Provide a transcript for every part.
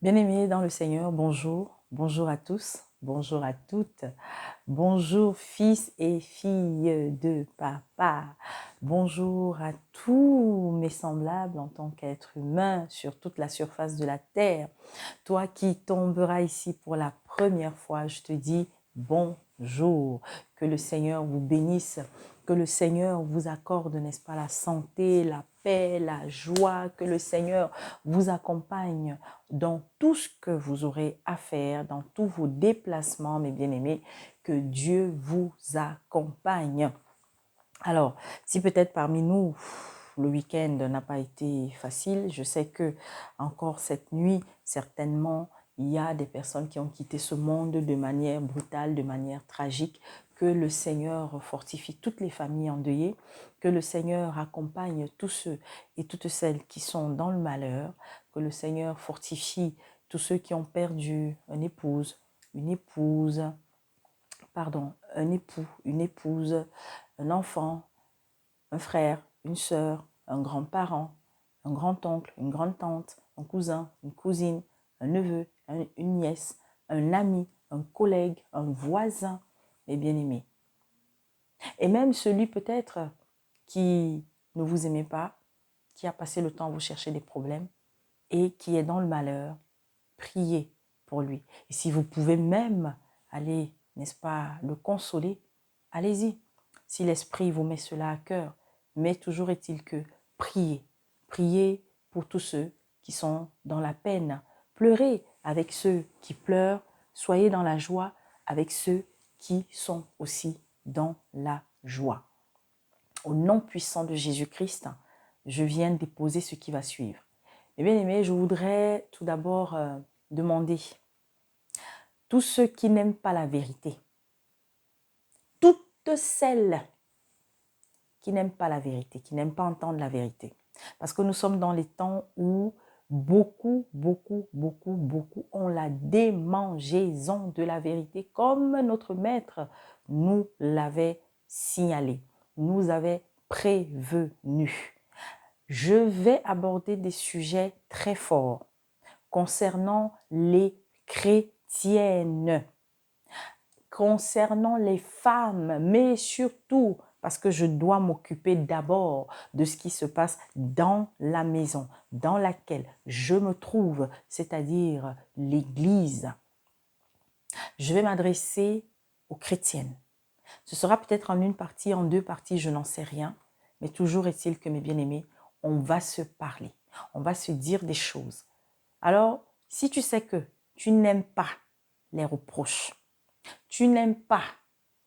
Bien-aimés dans le Seigneur, bonjour, bonjour à tous, bonjour à toutes, bonjour fils et filles de papa, bonjour à tous mes semblables en tant qu'être humain sur toute la surface de la terre. Toi qui tomberas ici pour la première fois, je te dis bonjour, que le Seigneur vous bénisse, que le Seigneur vous accorde, n'est-ce pas, la santé, la paix, la joie, que le Seigneur vous accompagne dans tout ce que vous aurez à faire, dans tous vos déplacements, mes bien-aimés, que Dieu vous accompagne. Alors, si peut-être parmi nous, le week-end n'a pas été facile, je sais que encore cette nuit, certainement, il y a des personnes qui ont quitté ce monde de manière brutale, de manière tragique. Que le Seigneur fortifie toutes les familles endeuillées, que le Seigneur accompagne tous ceux et toutes celles qui sont dans le malheur, que le Seigneur fortifie tous ceux qui ont perdu une épouse, un époux, une épouse, un enfant, un frère, une sœur, un grand-parent, un grand-oncle, une grande-tante, un cousin, une cousine, un neveu, une nièce, un ami, un collègue, un voisin, mes bien-aimés. Et même celui peut-être qui ne vous aimait pas, qui a passé le temps à vous chercher des problèmes et qui est dans le malheur, priez pour lui. Et si vous pouvez même aller, n'est-ce pas, le consoler, allez-y. Si l'Esprit vous met cela à cœur, mais toujours est-il que priez. Priez pour tous ceux qui sont dans la peine. Pleurez avec ceux qui pleurent. Soyez dans la joie avec ceux qui sont aussi dans la joie. Au nom puissant de Jésus-Christ, je viens déposer ce qui va suivre. Et bien aimé, je voudrais tout d'abord demander, tous ceux qui n'aiment pas la vérité, toutes celles qui n'aiment pas la vérité, qui n'aiment pas entendre la vérité, parce que nous sommes dans les temps où beaucoup ont la démangeaison de la vérité, comme notre maître nous l'avait signalé, nous avait prévenu. Je vais aborder des sujets très forts concernant les chrétiennes, concernant les femmes, mais surtout parce que je dois m'occuper d'abord de ce qui se passe dans la maison dans laquelle je me trouve, c'est-à-dire l'Église. Je vais m'adresser aux chrétiennes. Ce sera peut-être en une partie, en deux parties, je n'en sais rien, mais toujours est-il que mes bien-aimés, on va se parler, on va se dire des choses. Alors, si tu sais que tu n'aimes pas les reproches, tu n'aimes pas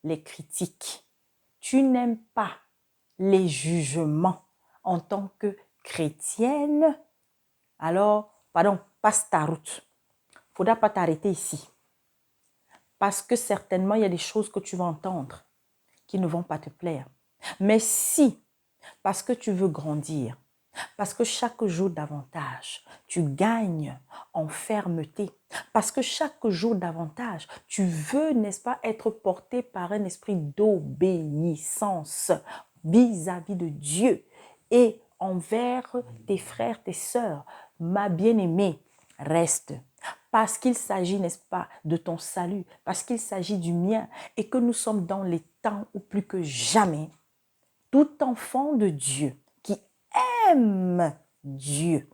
les critiques, tu n'aimes pas les jugements en tant que chrétienne, alors, pardon, passe ta route. Il ne faudra pas t'arrêter ici. Parce que certainement, il y a des choses que tu vas entendre qui ne vont pas te plaire. Mais si, parce que tu veux grandir, parce que chaque jour davantage, tu gagnes en fermeté. Parce que chaque jour davantage, tu veux, n'est-ce pas, être porté par un esprit d'obéissance vis-à-vis de Dieu et envers tes frères, tes sœurs. Ma bien-aimée, reste. Parce qu'il s'agit, n'est-ce pas, de ton salut, parce qu'il s'agit du mien et que nous sommes dans les temps où plus que jamais, tout enfant de Dieu qui aime Dieu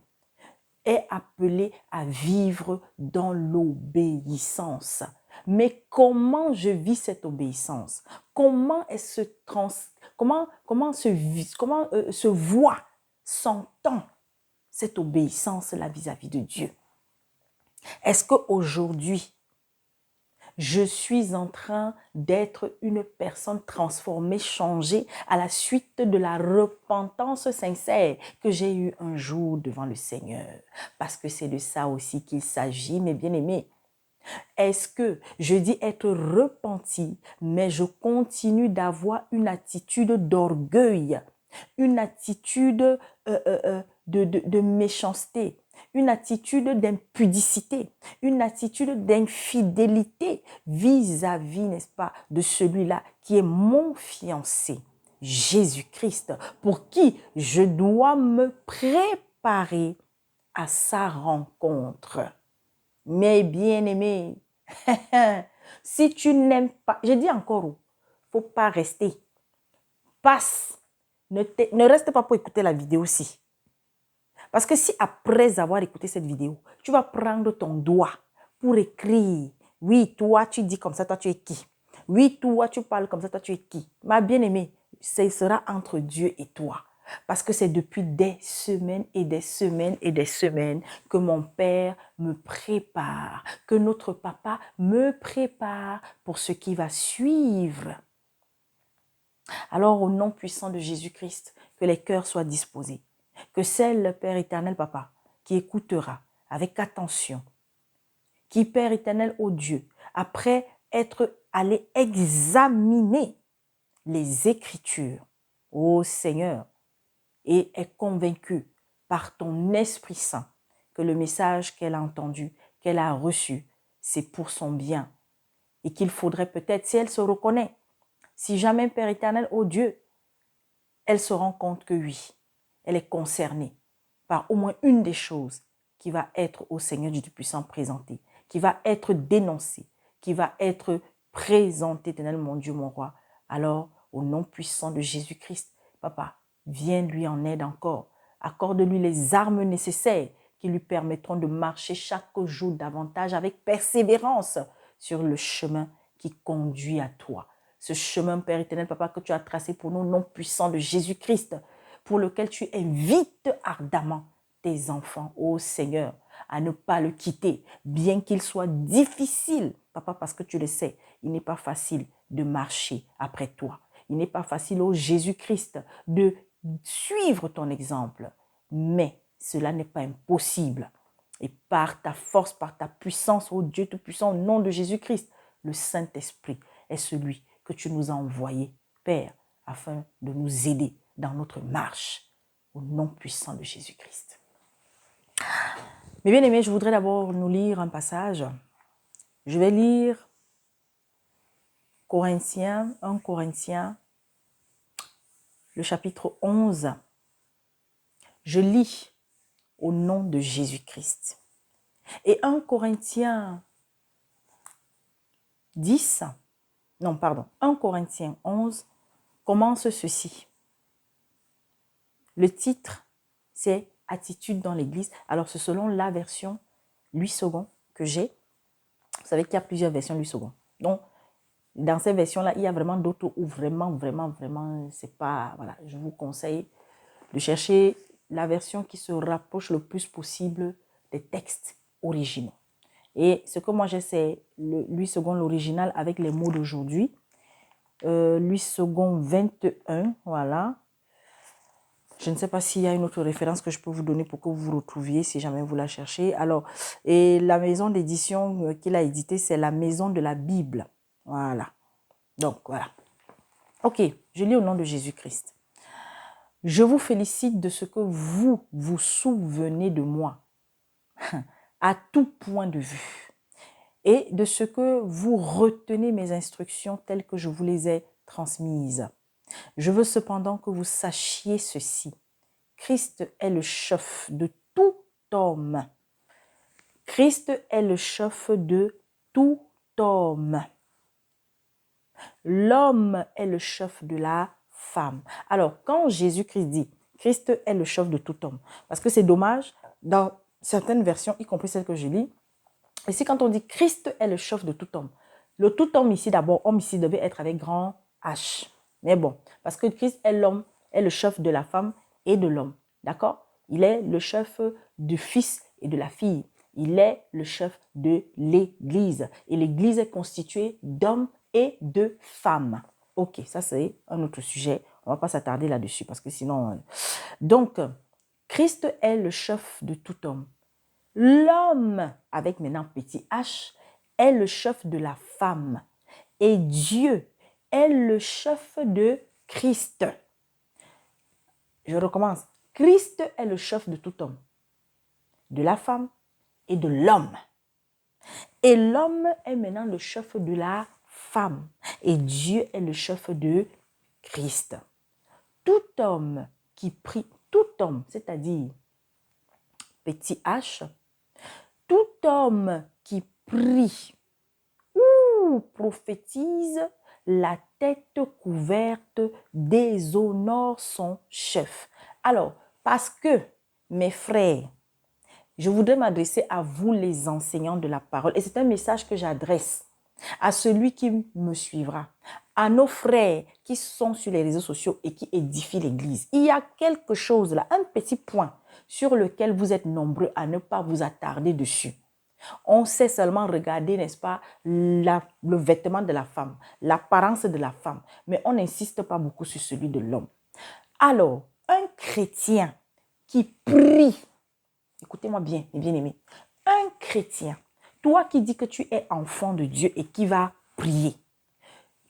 est appelé à vivre dans l'obéissance. Mais comment je vis cette obéissance? Comment se voit, s'entend cette obéissance-là vis-à-vis de Dieu? Est-ce qu'aujourd'hui, je suis en train d'être une personne transformée, changée à la suite de la repentance sincère que j'ai eue un jour devant le Seigneur? Parce que c'est de ça aussi qu'il s'agit, mes bien-aimés. Est-ce que je dis être repenti, mais je continue d'avoir une attitude d'orgueil, une attitude de méchanceté, une attitude d'impudicité, une attitude d'infidélité vis-à-vis, n'est-ce pas, de celui-là qui est mon fiancé, Jésus-Christ, pour qui je dois me préparer à sa rencontre. Mes bien-aimés, si tu n'aimes pas, je dis encore, il ne faut pas rester. Passe. Ne reste pas pour écouter la vidéo aussi. Parce que si après avoir écouté cette vidéo, tu vas prendre ton doigt pour écrire, oui, toi, tu dis comme ça, toi, tu es qui? Oui, toi, tu parles comme ça, toi, tu es qui? Ma bien-aimée, ce sera entre Dieu et toi. Parce que c'est depuis des semaines et des semaines et des semaines que mon Père me prépare, que notre Papa me prépare pour ce qui va suivre. Alors, au nom puissant de Jésus-Christ, que les cœurs soient disposés. Que c'est le Père éternel, Papa, qui écoutera avec attention, qui, Père éternel, ô Dieu, après être allé examiner les Écritures, ô Seigneur, et est convaincu par ton Esprit Saint que le message qu'elle a entendu, qu'elle a reçu, c'est pour son bien. Et qu'il faudrait peut-être, si elle se reconnaît, si jamais, Père éternel, ô Dieu, elle se rend compte que oui, elle est concernée par au moins une des choses qui va être au Seigneur du Tout-Puissant présentée, qui va être dénoncée, qui va être présentée, éternel mon Dieu, mon roi. Alors, au nom puissant de Jésus-Christ, Papa, viens lui en aide encore. Accorde-lui les armes nécessaires qui lui permettront de marcher chaque jour davantage avec persévérance sur le chemin qui conduit à toi. Ce chemin, Père éternel, Papa, que tu as tracé pour nous, nom puissant de Jésus-Christ, pour lequel tu invites ardemment tes enfants, ô Seigneur, à ne pas le quitter, bien qu'il soit difficile, Papa, parce que tu le sais, il n'est pas facile de marcher après toi. Il n'est pas facile, ô Jésus-Christ, de suivre ton exemple, mais cela n'est pas impossible. Et par ta force, par ta puissance, ô Dieu Tout-Puissant, au nom de Jésus-Christ, le Saint-Esprit est celui que tu nous as envoyé, Père, afin de nous aider dans notre marche, au nom puissant de Jésus-Christ. Mes bien-aimés, je voudrais d'abord nous lire un passage. Je vais lire Corinthiens, 1 Corinthiens, le chapitre 11. Je lis au nom de Jésus-Christ. Et 1 Corinthiens 10, non pardon, 1 Corinthiens 11 commence ceci. Le titre, c'est « Attitude dans l'Église ». Alors, c'est selon la version Louis II que j'ai. Vous savez qu'il y a plusieurs versions Louis II. Donc, dans ces versions-là, il y a vraiment d'autres où vraiment, c'est pas... Voilà, je vous conseille de chercher la version qui se rapproche le plus possible des textes originaux. Et ce que moi j'ai, c'est le Louis II, l'original, avec les mots d'aujourd'hui. Louis II 21, voilà. Je ne sais pas s'il y a une autre référence que je peux vous donner pour que vous vous retrouviez si jamais vous la cherchez. Alors, et la maison d'édition qu'il a édité, c'est la Maison de la Bible. Voilà. Donc, voilà. Ok, je lis au nom de Jésus-Christ. Je vous félicite de ce que vous vous souvenez de moi, à tout point de vue, et de ce que vous retenez mes instructions telles que je vous les ai transmises. Je veux cependant que vous sachiez ceci. Christ est le chef de tout homme. Christ est le chef de tout homme. L'homme est le chef de la femme. Alors, quand Jésus-Christ dit Christ est le chef de tout homme, parce que c'est dommage, dans certaines versions, y compris celles que je lis, ici quand on dit Christ est le chef de tout homme, le tout homme ici d'abord, homme ici devait être avec grand H. Mais bon, parce que Christ est l'homme, est le chef de la femme et de l'homme. D'accord? Il est le chef du fils et de la fille. Il est le chef de l'Église. Et l'Église est constituée d'hommes et de femmes. Ok, ça c'est un autre sujet. On ne va pas s'attarder là-dessus parce que sinon... Donc, Christ est le chef de tout homme. L'homme, avec maintenant petit h, est le chef de la femme. Et Dieu est le chef de Christ. Je recommence. Christ est le chef de tout homme, de la femme et de l'homme. Et l'homme est maintenant le chef de la femme. Et Dieu est le chef de Christ. Tout homme qui prie, tout homme, c'est-à-dire petit h, Tout homme qui prie ou prophétise la tête couverte déshonore son chef. Alors, parce que, mes frères, je voudrais m'adresser à vous les enseignants de la parole. Et c'est un message que j'adresse à celui qui me suivra, à nos frères qui sont sur les réseaux sociaux et qui édifient l'Église. Il y a quelque chose là, un petit point sur lequel vous êtes nombreux à ne pas vous attarder dessus. On sait seulement regarder, n'est-ce pas, le vêtement de la femme, l'apparence de la femme, mais on n'insiste pas beaucoup sur celui de l'homme. Alors, un chrétien qui prie, écoutez-moi bien, mes bien-aimés, un chrétien, toi qui dis que tu es enfant de Dieu et qui va prier,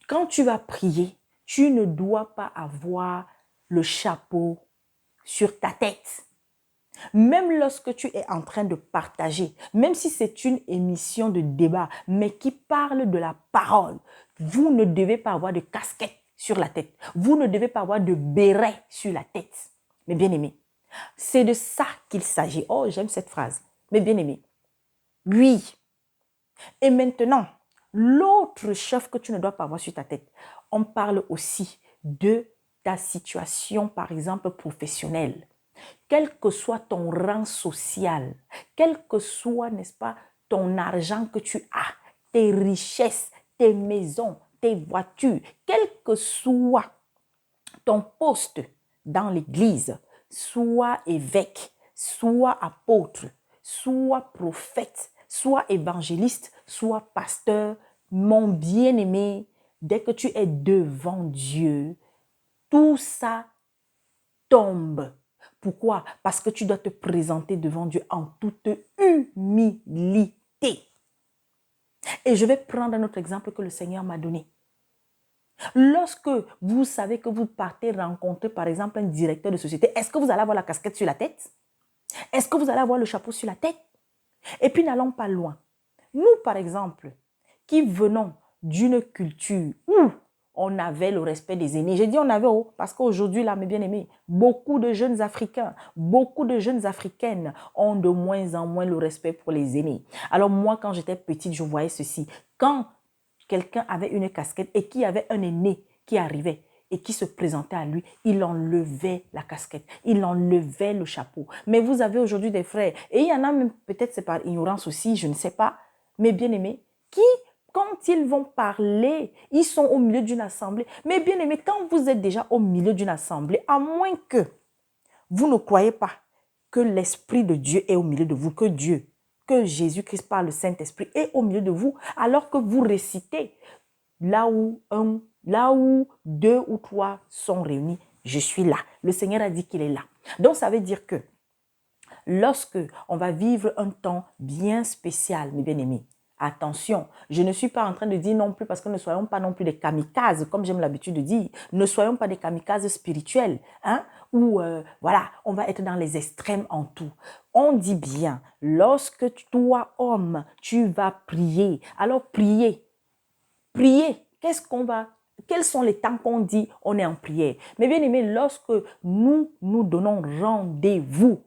quand tu vas prier, tu ne dois pas avoir le chapeau sur ta tête. Même lorsque tu es en train de partager, même si c'est une émission de débat, mais qui parle de la parole, vous ne devez pas avoir de casquette sur la tête. Vous ne devez pas avoir de béret sur la tête. Mes bien-aimés, c'est de ça qu'il s'agit. Oh, j'aime cette phrase. Mes bien-aimés, oui. Et maintenant, l'autre chef que tu ne dois pas avoir sur ta tête, on parle aussi de ta situation, par exemple, professionnelle. Quel que soit ton rang social, quel que soit, n'est-ce pas, ton argent que tu as, tes richesses, tes maisons, tes voitures, quel que soit ton poste dans l'église, soit évêque, soit apôtre, soit prophète, soit évangéliste, soit pasteur, mon bien-aimé, dès que tu es devant Dieu, tout ça tombe. Pourquoi? Parce que tu dois te présenter devant Dieu en toute humilité. Et je vais prendre un autre exemple que le Seigneur m'a donné. Lorsque vous savez que vous partez rencontrer, par exemple, un directeur de société, est-ce que vous allez avoir la casquette sur la tête? Est-ce que vous allez avoir le chapeau sur la tête? Et puis, n'allons pas loin. Nous, par exemple, qui venons d'une culture où on avait le respect des aînés. J'ai dit on avait, parce qu'aujourd'hui, là, mes bien-aimés, beaucoup de jeunes Africains, beaucoup de jeunes Africaines ont de moins en moins le respect pour les aînés. Alors moi, quand j'étais petite, je voyais ceci. Quand quelqu'un avait une casquette et qui avait un aîné qui arrivait et qui se présentait à lui, il enlevait la casquette, il enlevait le chapeau. Mais vous avez aujourd'hui des frères, et il y en a même, peut-être c'est par ignorance aussi, je ne sais pas, mes bien-aimés, qui, quand ils vont parler, ils sont au milieu d'une assemblée. Mais bien aimé, quand vous êtes déjà au milieu d'une assemblée, à moins que vous ne croyez pas que l'Esprit de Dieu est au milieu de vous, que Jésus-Christ par le Saint-Esprit est au milieu de vous, alors que vous récitez là où deux ou trois sont réunis, je suis là. Le Seigneur a dit qu'il est là. Donc ça veut dire que lorsque on va vivre un temps bien spécial, mes bien-aimés, attention, je ne suis pas en train de dire non plus parce que ne soyons pas non plus des kamikazes, comme j'aime l'habitude de dire, ne soyons pas des kamikazes spirituels, hein, où voilà, on va être dans les extrêmes en tout. On dit bien, lorsque toi, homme, tu vas prier, alors prier, quels sont les temps qu'on dit on est en prière? Mais bien aimé, lorsque nous donnons rendez-vous,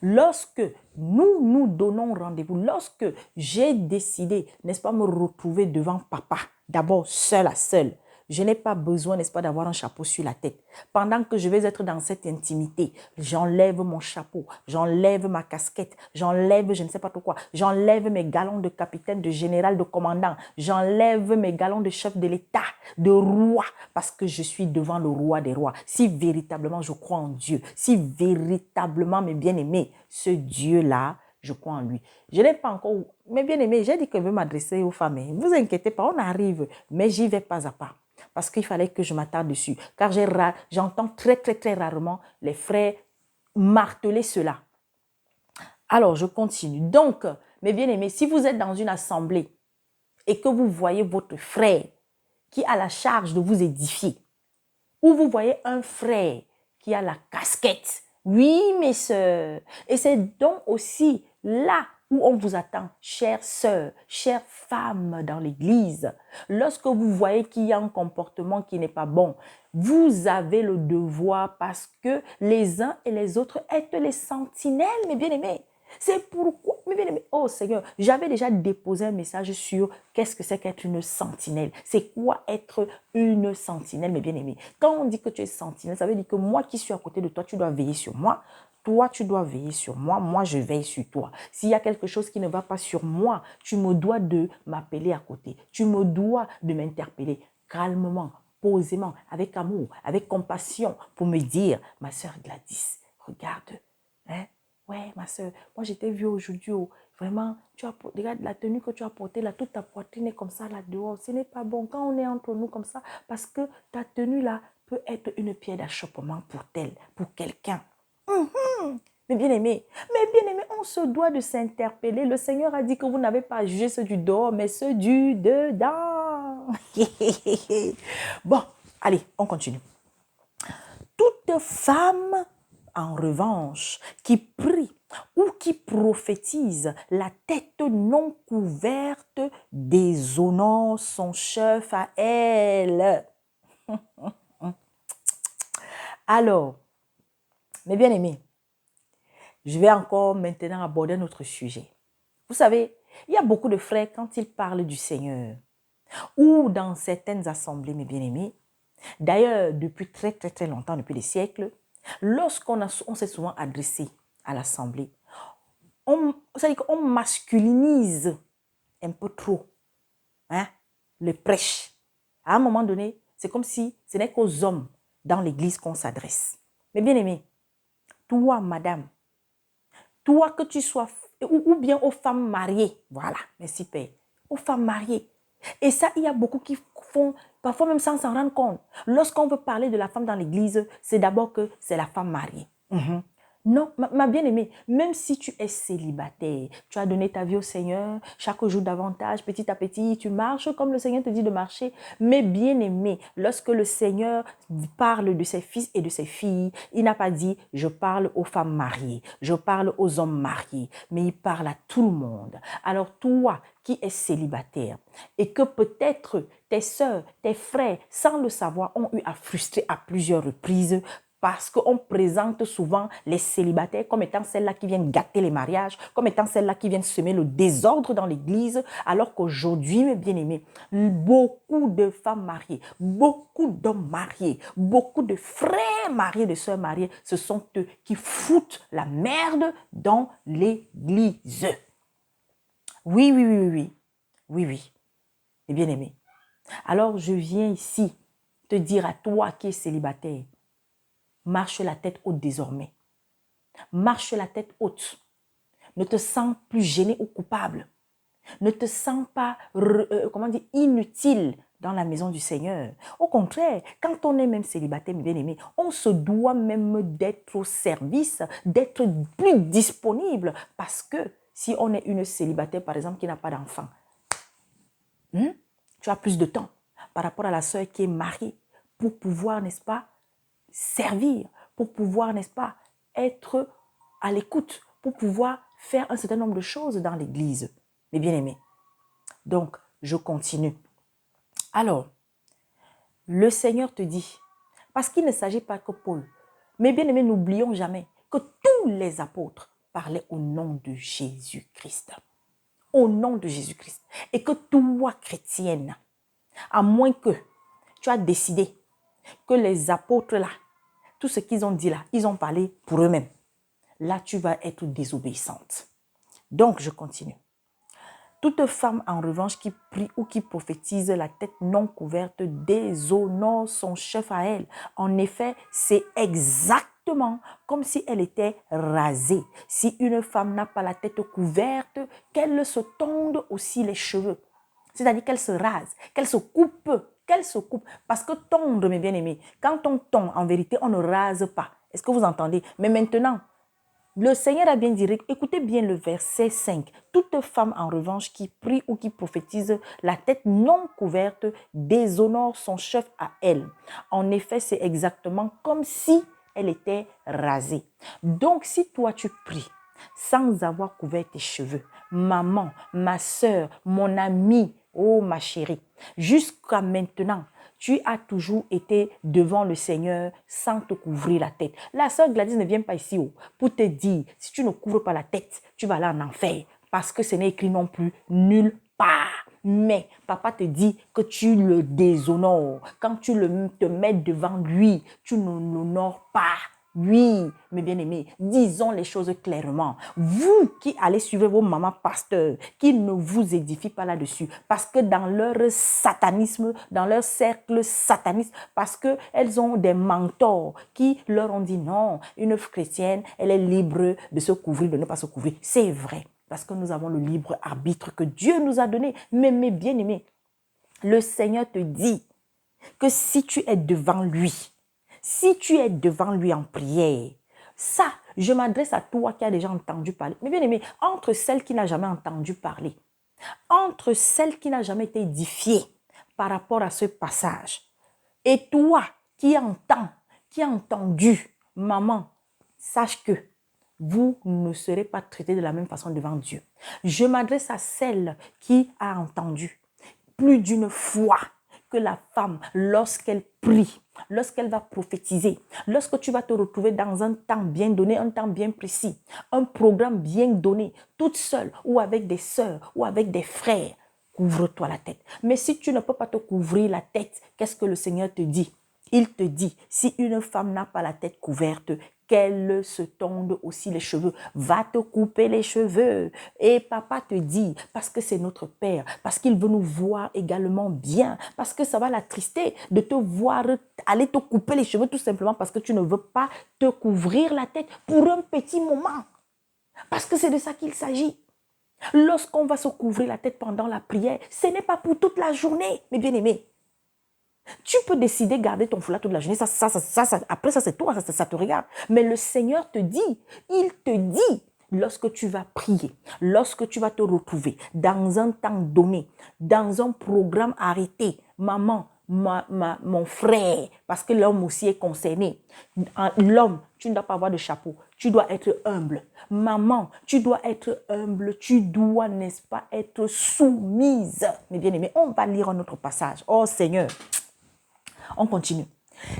lorsque nous donnons rendez-vous, lorsque j'ai décidé, n'est-ce pas, me retrouver devant papa, d'abord seul à seul, je n'ai pas besoin, n'est-ce pas, d'avoir un chapeau sur la tête. Pendant que je vais être dans cette intimité, j'enlève mon chapeau, j'enlève ma casquette, j'enlève je ne sais pas trop quoi, j'enlève mes galons de capitaine, de général, de commandant, j'enlève mes galons de chef de l'État, de roi, parce que je suis devant le roi des rois. Si véritablement je crois en Dieu, si véritablement, mes bien-aimés, ce Dieu-là, je crois en lui. Je n'ai pas encore, mes bien-aimés, j'ai dit que je vais m'adresser aux femmes. Ne vous inquiétez pas, on arrive, mais j'y vais pas à pas. Parce qu'il fallait que je m'attarde dessus. Car j'entends très rarement les frères marteler cela. Alors, je continue. Donc, mes bien-aimés, si vous êtes dans une assemblée et que vous voyez votre frère qui a la charge de vous édifier, ou vous voyez un frère qui a la casquette, oui, mes sœurs, et c'est donc aussi là où on vous attend, chères sœurs, chères femmes dans l'église. Lorsque vous voyez qu'il y a un comportement qui n'est pas bon, vous avez le devoir, parce que les uns et les autres êtes les sentinelles, mes bien-aimés. C'est pourquoi, mais bien aimé, oh Seigneur, j'avais déjà déposé un message sur qu'est-ce que c'est qu'être une sentinelle. C'est quoi être une sentinelle, mes bien-aimés? Quand on dit que tu es sentinelle, ça veut dire que moi qui suis à côté de toi, tu dois veiller sur moi. Toi, tu dois veiller sur moi. Moi, je veille sur toi. S'il y a quelque chose qui ne va pas sur moi, tu me dois de m'appeler à côté. Tu me dois de m'interpeller calmement, posément, avec amour, avec compassion, pour me dire, ma sœur Gladys, regarde, hein? Ouais, ma soeur, moi je t'ai vu aujourd'hui, oh, vraiment, regarde la tenue que tu as portée, là, toute ta poitrine est comme ça, là dehors. Ce n'est pas bon quand on est entre nous comme ça, parce que ta tenue là peut être une pierre d'achoppement pour quelqu'un. Mais bien aimé, on se doit de s'interpeller. Le Seigneur a dit que vous n'avez pas jugé ceux du dehors, mais ceux du dedans. Bon, allez, on continue. Toute femme, en revanche, qui prie ou qui prophétise la tête non couverte déshonore son chef à elle. Alors, mes bien-aimés, je vais encore maintenant aborder notre sujet. Vous savez, il y a beaucoup de frères quand ils parlent du Seigneur ou dans certaines assemblées, mes bien-aimés. D'ailleurs, depuis très longtemps, depuis des siècles, lorsqu'on s'est souvent adressé à l'assemblée, c'est-à-dire qu'on masculinise un peu trop le prêche. À un moment donné, c'est comme si ce n'est qu'aux hommes dans l'église qu'on s'adresse. Mais bien aimé, toi, madame, toi que tu sois, ou bien aux femmes mariées, voilà, merci Père, aux femmes mariées. Et ça, il y a beaucoup qui font, parfois même sans s'en rendre compte. Lorsqu'on veut parler de la femme dans l'église, c'est d'abord que c'est la femme mariée. Non, ma bien-aimée, même si tu es célibataire, tu as donné ta vie au Seigneur, chaque jour davantage, petit à petit, tu marches comme le Seigneur te dit de marcher. Mais bien-aimée, lorsque le Seigneur parle de ses fils et de ses filles, il n'a pas dit « je parle aux femmes mariées, je parle aux hommes mariés », mais il parle à tout le monde. Alors toi qui es célibataire et que peut-être tes soeurs, tes frères, sans le savoir, ont eu à frustrer à plusieurs reprises parce qu'on présente souvent les célibataires comme étant celles-là qui viennent gâter les mariages, comme étant celles-là qui viennent semer le désordre dans l'église, alors qu'aujourd'hui, mes bien-aimés, beaucoup de femmes mariées, beaucoup d'hommes mariés, beaucoup de frères mariés, de sœurs mariées, ce sont eux qui foutent la merde dans l'église. Oui, oui, oui, oui, oui, oui, mes bien-aimés. Alors, je viens ici te dire à toi qui es célibataire, marche la tête haute désormais. Marche la tête haute. Ne te sens plus gêné ou coupable. Ne te sens pas, inutile dans la maison du Seigneur. Au contraire, quand on est même célibataire, bien-aimé, on se doit même d'être au service, d'être plus disponible. Parce que si on est une célibataire, par exemple, qui n'a pas d'enfant, tu as plus de temps par rapport à la sœur qui est mariée pour pouvoir, n'est-ce pas, servir, pour pouvoir, n'est-ce pas, être à l'écoute, pour pouvoir faire un certain nombre de choses dans l'église. Mais bien aimé. Donc, je continue. Alors, le Seigneur te dit, parce qu'il ne s'agit pas que Paul, mais bien aimé, n'oublions jamais que tous les apôtres parlaient au nom de Jésus-Christ. Au nom de Jésus-Christ. Et que toi, chrétienne, à moins que tu as décidé que les apôtres là, tout ce qu'ils ont dit là, ils ont parlé pour eux-mêmes. Là, tu vas être désobéissante. Donc, je continue. Toute femme, en revanche, qui prie ou qui prophétise la tête non couverte déshonore son chef à elle. En effet, c'est exactement comme si elle était rasée. Si une femme n'a pas la tête couverte, qu'elle se tonde aussi les cheveux. C'est-à-dire qu'elle se rase, qu'elle se coupe. Parce que tondre, mes bien-aimés, quand on tond, en vérité, on ne rase pas. Est-ce que vous entendez? Mais maintenant, le Seigneur a bien dit, écoutez bien le verset 5. Toute femme, en revanche, qui prie ou qui prophétise la tête non couverte déshonore son chef à elle. En effet, c'est exactement comme si elle était rasée. Donc, si toi, tu pries sans avoir couvert tes cheveux, maman, ma soeur, mon amie, oh ma chérie, jusqu'à maintenant, tu as toujours été devant le Seigneur sans te couvrir la tête. La sœur Gladys ne vient pas ici pour te dire, si tu ne couvres pas la tête, tu vas aller en enfer. Parce que ce n'est écrit non plus nulle part. Mais papa te dit que tu le déshonores. Quand tu te mets devant lui, tu ne l'honores pas. Oui, mes bien-aimés, disons les choses clairement. Vous qui allez suivre vos mamans pasteurs, qui ne vous édifient pas là-dessus, parce que dans leur satanisme, dans leur cercle sataniste, parce qu'elles ont des mentors qui leur ont dit non, une chrétienne, elle est libre de se couvrir, de ne pas se couvrir. C'est vrai, parce que nous avons le libre arbitre que Dieu nous a donné. Mais mes bien-aimés, le Seigneur te dit que si tu es devant lui, si tu es devant lui en prière, ça, je m'adresse à toi qui as déjà entendu parler. Mais bien aimé, entre celle qui n'a jamais entendu parler, entre celle qui n'a jamais été édifiée par rapport à ce passage, et toi qui entends, qui as entendu, maman, sache que vous ne serez pas traités de la même façon devant Dieu. Je m'adresse à celle qui a entendu plus d'une fois que la femme, lorsqu'elle prie, lorsqu'elle va prophétiser, lorsque tu vas te retrouver dans un temps bien donné, un temps bien précis, un programme bien donné, toute seule ou avec des sœurs ou avec des frères, couvre-toi la tête. Mais si tu ne peux pas te couvrir la tête, qu'est-ce que le Seigneur te dit? Il te dit, si une femme n'a pas la tête couverte, qu'elle se tonde aussi les cheveux. Va te couper les cheveux. Et papa te dit, parce que c'est notre Père, parce qu'il veut nous voir également bien, parce que ça va l'attrister de te voir aller te couper les cheveux tout simplement parce que tu ne veux pas te couvrir la tête pour un petit moment. Parce que c'est de ça qu'il s'agit. Lorsqu'on va se couvrir la tête pendant la prière, ce n'est pas pour toute la journée, mes bien-aimés. Tu peux décider de garder ton foulard toute la journée. Après, ça, c'est toi, ça te regarde. Mais le Seigneur te dit, il te dit, lorsque tu vas prier, lorsque tu vas te retrouver dans un temps donné, dans un programme arrêté, maman, mon frère, parce que l'homme aussi est concerné. L'homme, tu ne dois pas avoir de chapeau. Tu dois être humble. Maman, tu dois être humble. Tu dois, n'est-ce pas, être soumise. Mais bien aimé, on va lire un autre passage. Oh Seigneur. On continue.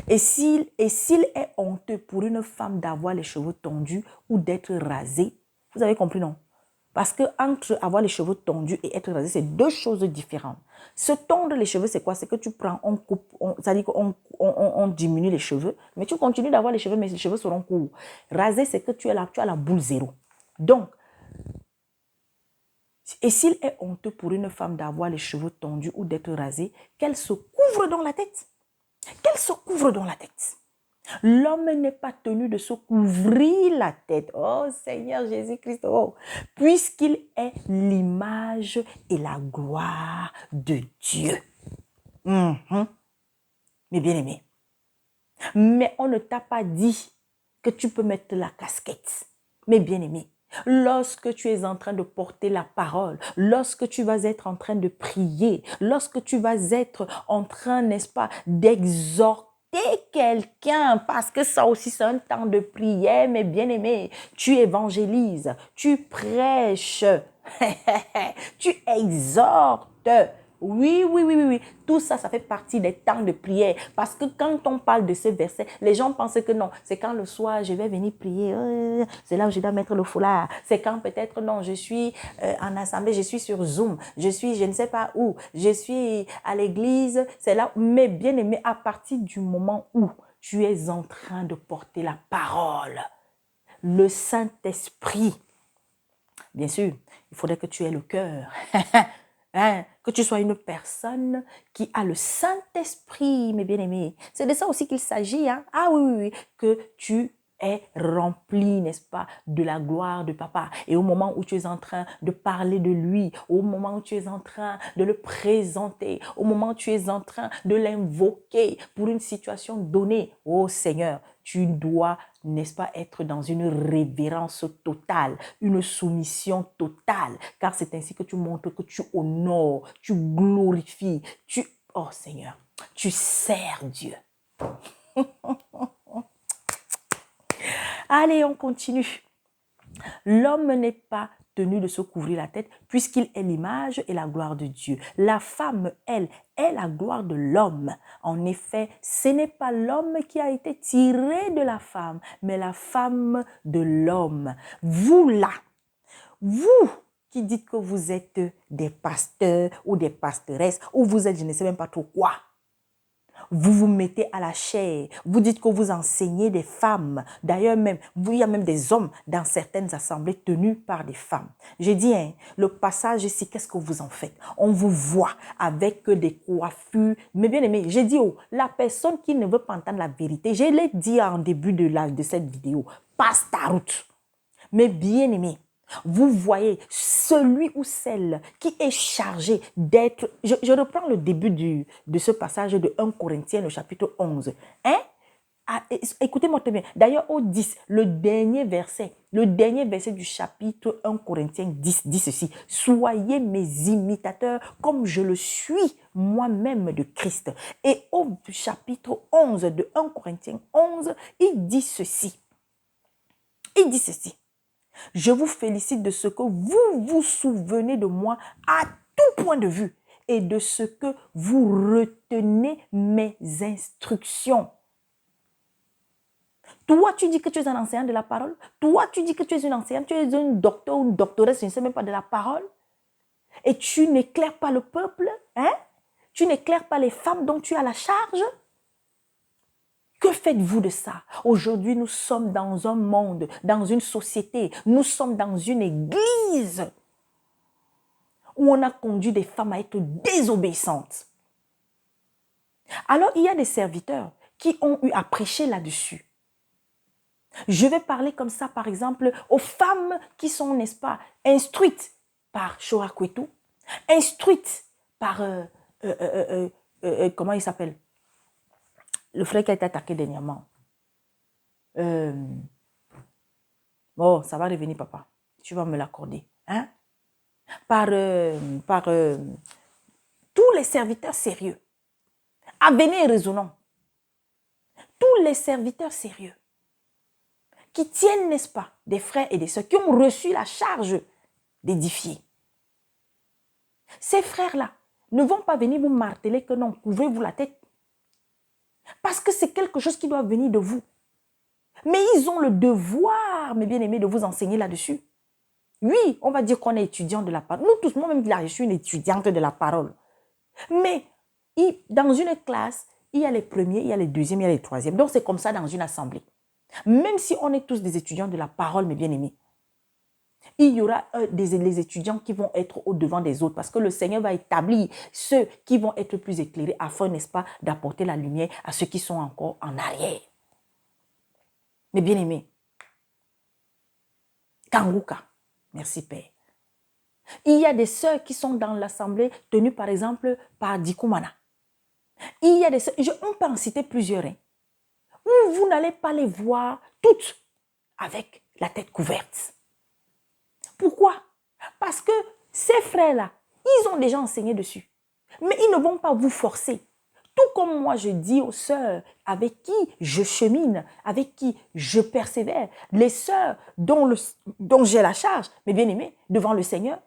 Et s'il est honteux pour une femme d'avoir les cheveux tondus ou d'être rasée, vous avez compris, non? Parce que entre avoir les cheveux tondus et être rasé, c'est deux choses différentes. Se tondre les cheveux, c'est quoi? C'est que tu prends, on coupe, c'est-à-dire qu'on diminue les cheveux, mais tu continues d'avoir les cheveux, mais les cheveux seront courts. Raser, c'est que tu as la boule zéro. Donc, et s'il est honteux pour une femme d'avoir les cheveux tondus ou d'être rasée, qu'elle se couvre dans la tête. Qu'elle se couvre dans la tête. L'homme n'est pas tenu de se couvrir la tête. Oh Seigneur Jésus-Christ, oh, puisqu'il est l'image et la gloire de Dieu. Mais bien aimé. Mais on ne t'a pas dit que tu peux mettre la casquette. Mais bien aimé. Lorsque tu es en train de porter la parole, lorsque tu vas être en train de prier, lorsque tu vas être en train, n'est-ce pas, d'exhorter quelqu'un, parce que ça aussi c'est un temps de prière, mais bien aimé, tu évangélises, tu prêches, tu exhortes. Oui, oui, oui, oui, oui. Tout ça, ça fait partie des temps de prière. Parce que quand on parle de ces versets, les gens pensent que non, c'est quand le soir, je vais venir prier. C'est là où je dois mettre le foulard. C'est quand peut-être, non, je suis en assemblée, je suis sur Zoom, je suis je ne sais pas où, je suis à l'église. C'est là, mais bien aimé, à partir du moment où tu es en train de porter la parole, le Saint-Esprit, bien sûr, il faudrait que tu aies le cœur. Que tu sois une personne qui a le Saint-Esprit, mes bien-aimés. C'est de ça aussi qu'il s'agit. Hein? Ah oui, oui, oui, que tu es rempli, n'est-ce pas, de la gloire de papa. Et au moment où tu es en train de parler de lui, au moment où tu es en train de le présenter, au moment où tu es en train de l'invoquer pour une situation donnée, oh Seigneur, tu dois, n'est-ce pas, être dans une révérence totale, une soumission totale, car c'est ainsi que tu montres que tu honores, tu glorifies, oh Seigneur, tu sers Dieu. Allez, on continue. L'homme n'est pas tenu de se couvrir la tête, puisqu'il est l'image et la gloire de Dieu. La femme, elle, est la gloire de l'homme. En effet, ce n'est pas l'homme qui a été tiré de la femme, mais la femme de l'homme. Vous là, vous qui dites que vous êtes des pasteurs ou des pasteresses, ou vous êtes je ne sais même pas trop quoi, vous vous mettez à la chair, vous dites que vous enseignez des femmes. D'ailleurs, même, il y a même des hommes dans certaines assemblées tenues par des femmes. J'ai dit, hein, le passage ici, qu'est-ce que vous en faites? On vous voit avec des coiffures. Mais bien aimé, j'ai dit, oh, la personne qui ne veut pas entendre la vérité, je l'ai dit en début de cette vidéo, passe ta route. Mais bien aimé, vous voyez, celui ou celle qui est chargé d'être... Je reprends le début de ce passage de 1 Corinthiens, le chapitre 11. Hein? Ah, écoutez-moi très bien. D'ailleurs, au 10, le dernier verset du chapitre 1 Corinthiens 10 dit ceci. Soyez mes imitateurs comme je le suis moi-même de Christ. Et au chapitre 11 de 1 Corinthiens 11, il dit ceci. Il dit ceci. Je vous félicite de ce que vous vous souvenez de moi à tout point de vue et de ce que vous retenez mes instructions. Toi, tu dis que tu es un enseignant de la parole. Toi, tu dis que tu es une enseignante, tu es une docteur ou une doctoresse, je ne sais même pas de la parole. Et tu n'éclaires pas le peuple, hein? Tu n'éclaires pas les femmes dont tu as la charge. Que faites-vous de ça? Aujourd'hui, nous sommes dans un monde, dans une société, nous sommes dans une église où on a conduit des femmes à être désobéissantes. Alors, il y a des serviteurs qui ont eu à prêcher là-dessus. Je vais parler comme ça, par exemple, aux femmes qui sont, n'est-ce pas, instruites par Shora Kwetu, instruites par, comment il s'appelle? Le frère qui a été attaqué dernièrement. Oh, ça va revenir, papa. Tu vas me l'accorder. Hein? Par tous les serviteurs sérieux. Venez et raisonnons. Tous les serviteurs sérieux qui tiennent, n'est-ce pas, des frères et des sœurs, qui ont reçu la charge d'édifier. Ces frères-là ne vont pas venir vous marteler que non, couvrez-vous la tête. Parce que c'est quelque chose qui doit venir de vous. Mais ils ont le devoir, mes bien-aimés, de vous enseigner là-dessus. Oui, on va dire qu'on est étudiant de la parole. Nous tous, moi-même, je suis une étudiante de la parole. Mais dans une classe, il y a les premiers, il y a les deuxièmes, il y a les troisièmes. Donc, c'est comme ça dans une assemblée. Même si on est tous des étudiants de la parole, mes bien-aimés, il y aura les étudiants qui vont être au-devant des autres parce que le Seigneur va établir ceux qui vont être plus éclairés afin, n'est-ce pas, d'apporter la lumière à ceux qui sont encore en arrière. Mes bien-aimés, Kanguka, merci Père. Il y a des sœurs qui sont dans l'assemblée tenues par exemple par Dikumana. Il y a des sœurs, on peut en citer plusieurs, hein, où vous n'allez pas les voir toutes avec la tête couverte. Pourquoi? Parce que ces frères-là, ils ont déjà enseigné dessus. Mais ils ne vont pas vous forcer. Tout comme moi, je dis aux sœurs avec qui je chemine, avec qui je persévère, les sœurs dont j'ai la charge, mes bien-aimés, devant le Seigneur,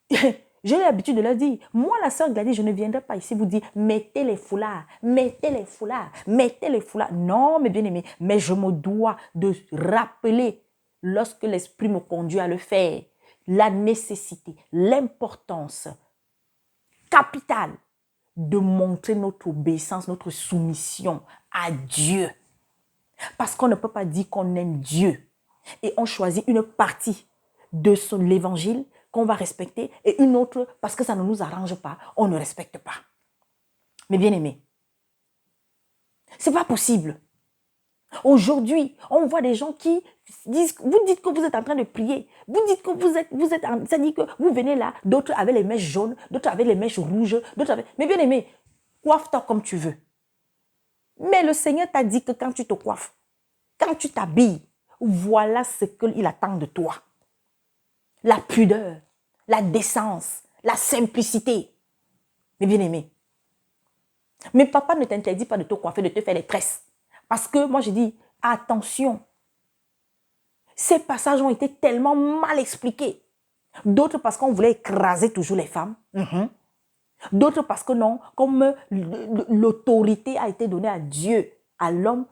j'ai l'habitude de leur dire, moi la sœur Gladys, je ne viendrai pas ici vous dire, mettez les foulards, mettez les foulards, mettez les foulards. Non, mes bien-aimés, mais je me dois de rappeler, lorsque l'Esprit me conduit à le faire, la nécessité, l'importance capitale de montrer notre obéissance, notre soumission à Dieu. Parce qu'on ne peut pas dire qu'on aime Dieu et on choisit une partie de l'évangile qu'on va respecter et une autre parce que ça ne nous arrange pas, on ne respecte pas. Mais bien aimé, c'est pas possible. Aujourd'hui, on voit des gens qui disent, vous dites que vous êtes en train de prier, vous dites que ça dit que vous venez là, d'autres avec les mèches jaunes, d'autres avec les mèches rouges, d'autres avec... Mais bien aimé, coiffe-toi comme tu veux. Mais le Seigneur t'a dit que quand tu te coiffes, quand tu t'habilles, voilà ce qu'il attend de toi. La pudeur, la décence, la simplicité. Mais bien aimé, mais papa ne t'interdit pas de te coiffer, de te faire les tresses. Parce que moi, je dis, attention, ces passages ont été tellement mal expliqués. D'autres parce qu'on voulait écraser toujours les femmes. D'autres parce que non, comme l'autorité a été donnée à Dieu, à l'homme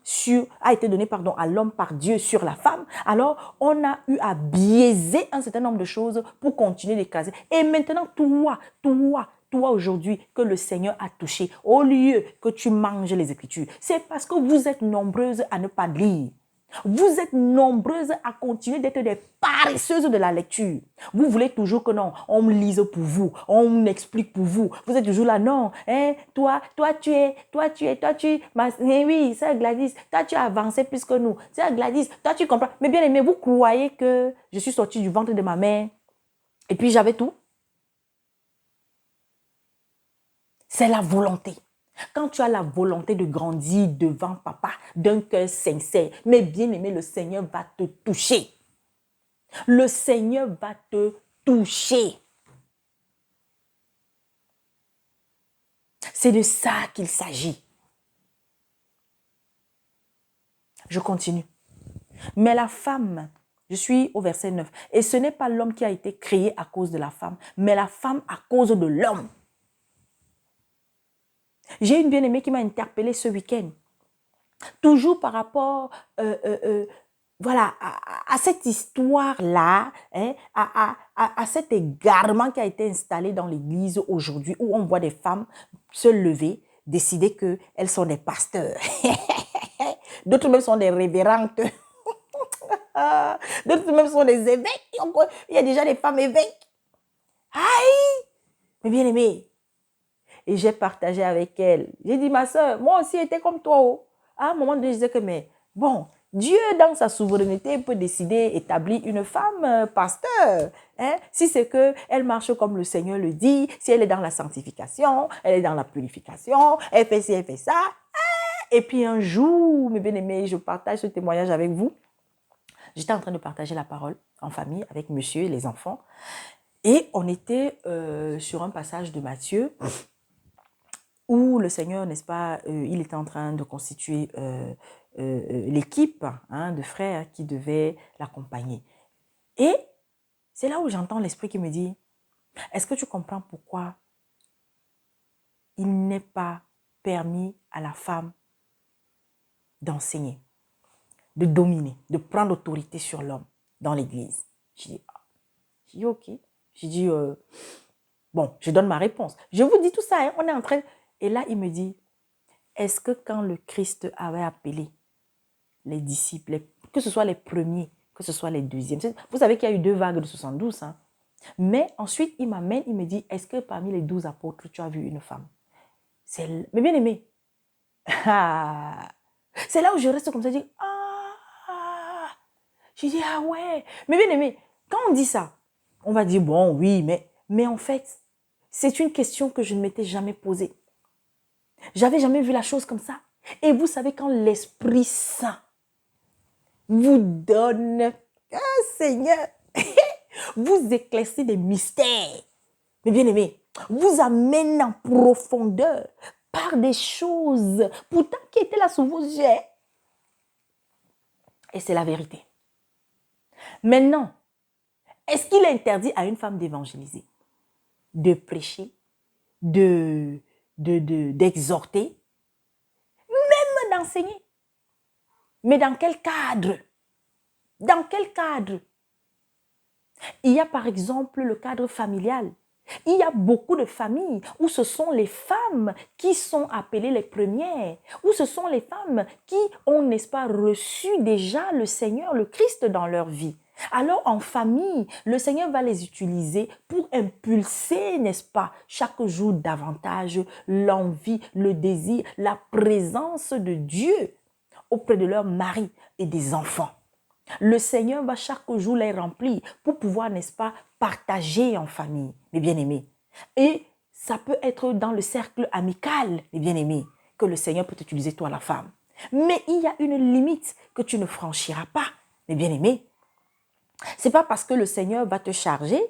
a été donnée pardon, à l'homme par Dieu sur la femme, alors on a eu à biaiser un certain nombre de choses pour continuer d'écraser. Et maintenant, toi aujourd'hui que le Seigneur a touché, au lieu que tu manges les Écritures, c'est parce que vous êtes nombreuses à ne pas lire. Vous êtes nombreuses à continuer d'être des paresseuses de la lecture. Vous voulez toujours que non, on me lise pour vous, on explique pour vous. Vous êtes toujours là, non, hein, toi, oui, c'est Gladys, toi tu as avancé plus que nous. C'est Gladys, toi tu comprends. Mais bien aimé, vous croyez que je suis sortie du ventre de ma mère et puis j'avais tout? C'est la volonté. Quand tu as la volonté de grandir devant papa, d'un cœur sincère, mais bien aimé, le Seigneur va te toucher. Le Seigneur va te toucher. C'est de ça qu'il s'agit. Je continue. Mais la femme, je suis au verset 9, et ce n'est pas l'homme qui a été créé à cause de la femme, mais la femme à cause de l'homme. J'ai une bien-aimée qui m'a interpellée ce week-end. Toujours par rapport voilà, à cette histoire-là, hein, à cet égarement qui a été installé dans l'église aujourd'hui, où on voit des femmes se lever, décider qu'elles sont des pasteurs. D'autres même sont des révérentes. D'autres même sont des évêques. Il y a déjà des femmes évêques. Aïe! Mais bien aimé. Et j'ai partagé avec elle. J'ai dit, ma soeur, moi aussi, j'étais comme toi. Oh. À un moment donné, je disais que, mais bon, Dieu, dans sa souveraineté, peut décider d'établir une femme pasteur. Hein? Si c'est qu'elle marche comme le Seigneur le dit, si elle est dans la sanctification, elle est dans la purification, elle fait ci, elle fait ça. Et puis un jour, mes bien-aimés, je partage ce témoignage avec vous. J'étais en train de partager la parole en famille avec monsieur et les enfants. Et on était sur un passage de Matthieu où le Seigneur, n'est-ce pas, il était en train de constituer l'équipe de frères qui devaient l'accompagner. Et c'est là où j'entends l'Esprit qui me dit, est-ce que tu comprends pourquoi il n'est pas permis à la femme d'enseigner, de dominer, de prendre autorité sur l'homme dans l'église? J'ai dit, ok. J'ai dit, bon, je donne ma réponse. Je vous dis tout ça, hein, on est en train... Et là, il me dit, est-ce que quand le Christ avait appelé les disciples, que ce soit les premiers, que ce soit les deuxièmes, vous savez qu'il y a eu 2 vagues de 72, hein? Mais ensuite, il m'amène, il me dit, est-ce que parmi les 12 apôtres, tu as vu une femme? Mais bien aimé. C'est là où je reste comme ça, je dis, je dis, ah ouais. Mais bien aimé, quand on dit ça, on va dire, bon, oui, mais en fait, c'est une question que je ne m'étais jamais posée. J'avais jamais vu la chose comme ça. Et vous savez, quand l'Esprit Saint vous donne, Seigneur, vous éclaircissez des mystères. Mais bien aimé, vous amène en profondeur par des choses, pourtant qui étaient là sous vos yeux. Et c'est la vérité. Maintenant, est-ce qu'il est interdit à une femme d'évangéliser, de prêcher, d'exhorter, même d'enseigner? Mais dans quel cadre? Dans quel cadre? Il y a par exemple le cadre familial. Il y a beaucoup de familles où ce sont les femmes qui sont appelées les premières, où ce sont les femmes qui ont, n'est-ce pas, reçu déjà le Seigneur, le Christ dans leur vie. Alors en famille, le Seigneur va les utiliser pour impulser, n'est-ce pas, chaque jour davantage l'envie, le désir, la présence de Dieu auprès de leur mari et des enfants. Le Seigneur va chaque jour les remplir pour pouvoir, n'est-ce pas, partager en famille, mes bien-aimés. Et ça peut être dans le cercle amical, mes bien-aimés, que le Seigneur peut utiliser toi, la femme. Mais il y a une limite que tu ne franchiras pas, mes bien-aimés. Ce n'est pas parce que le Seigneur va te charger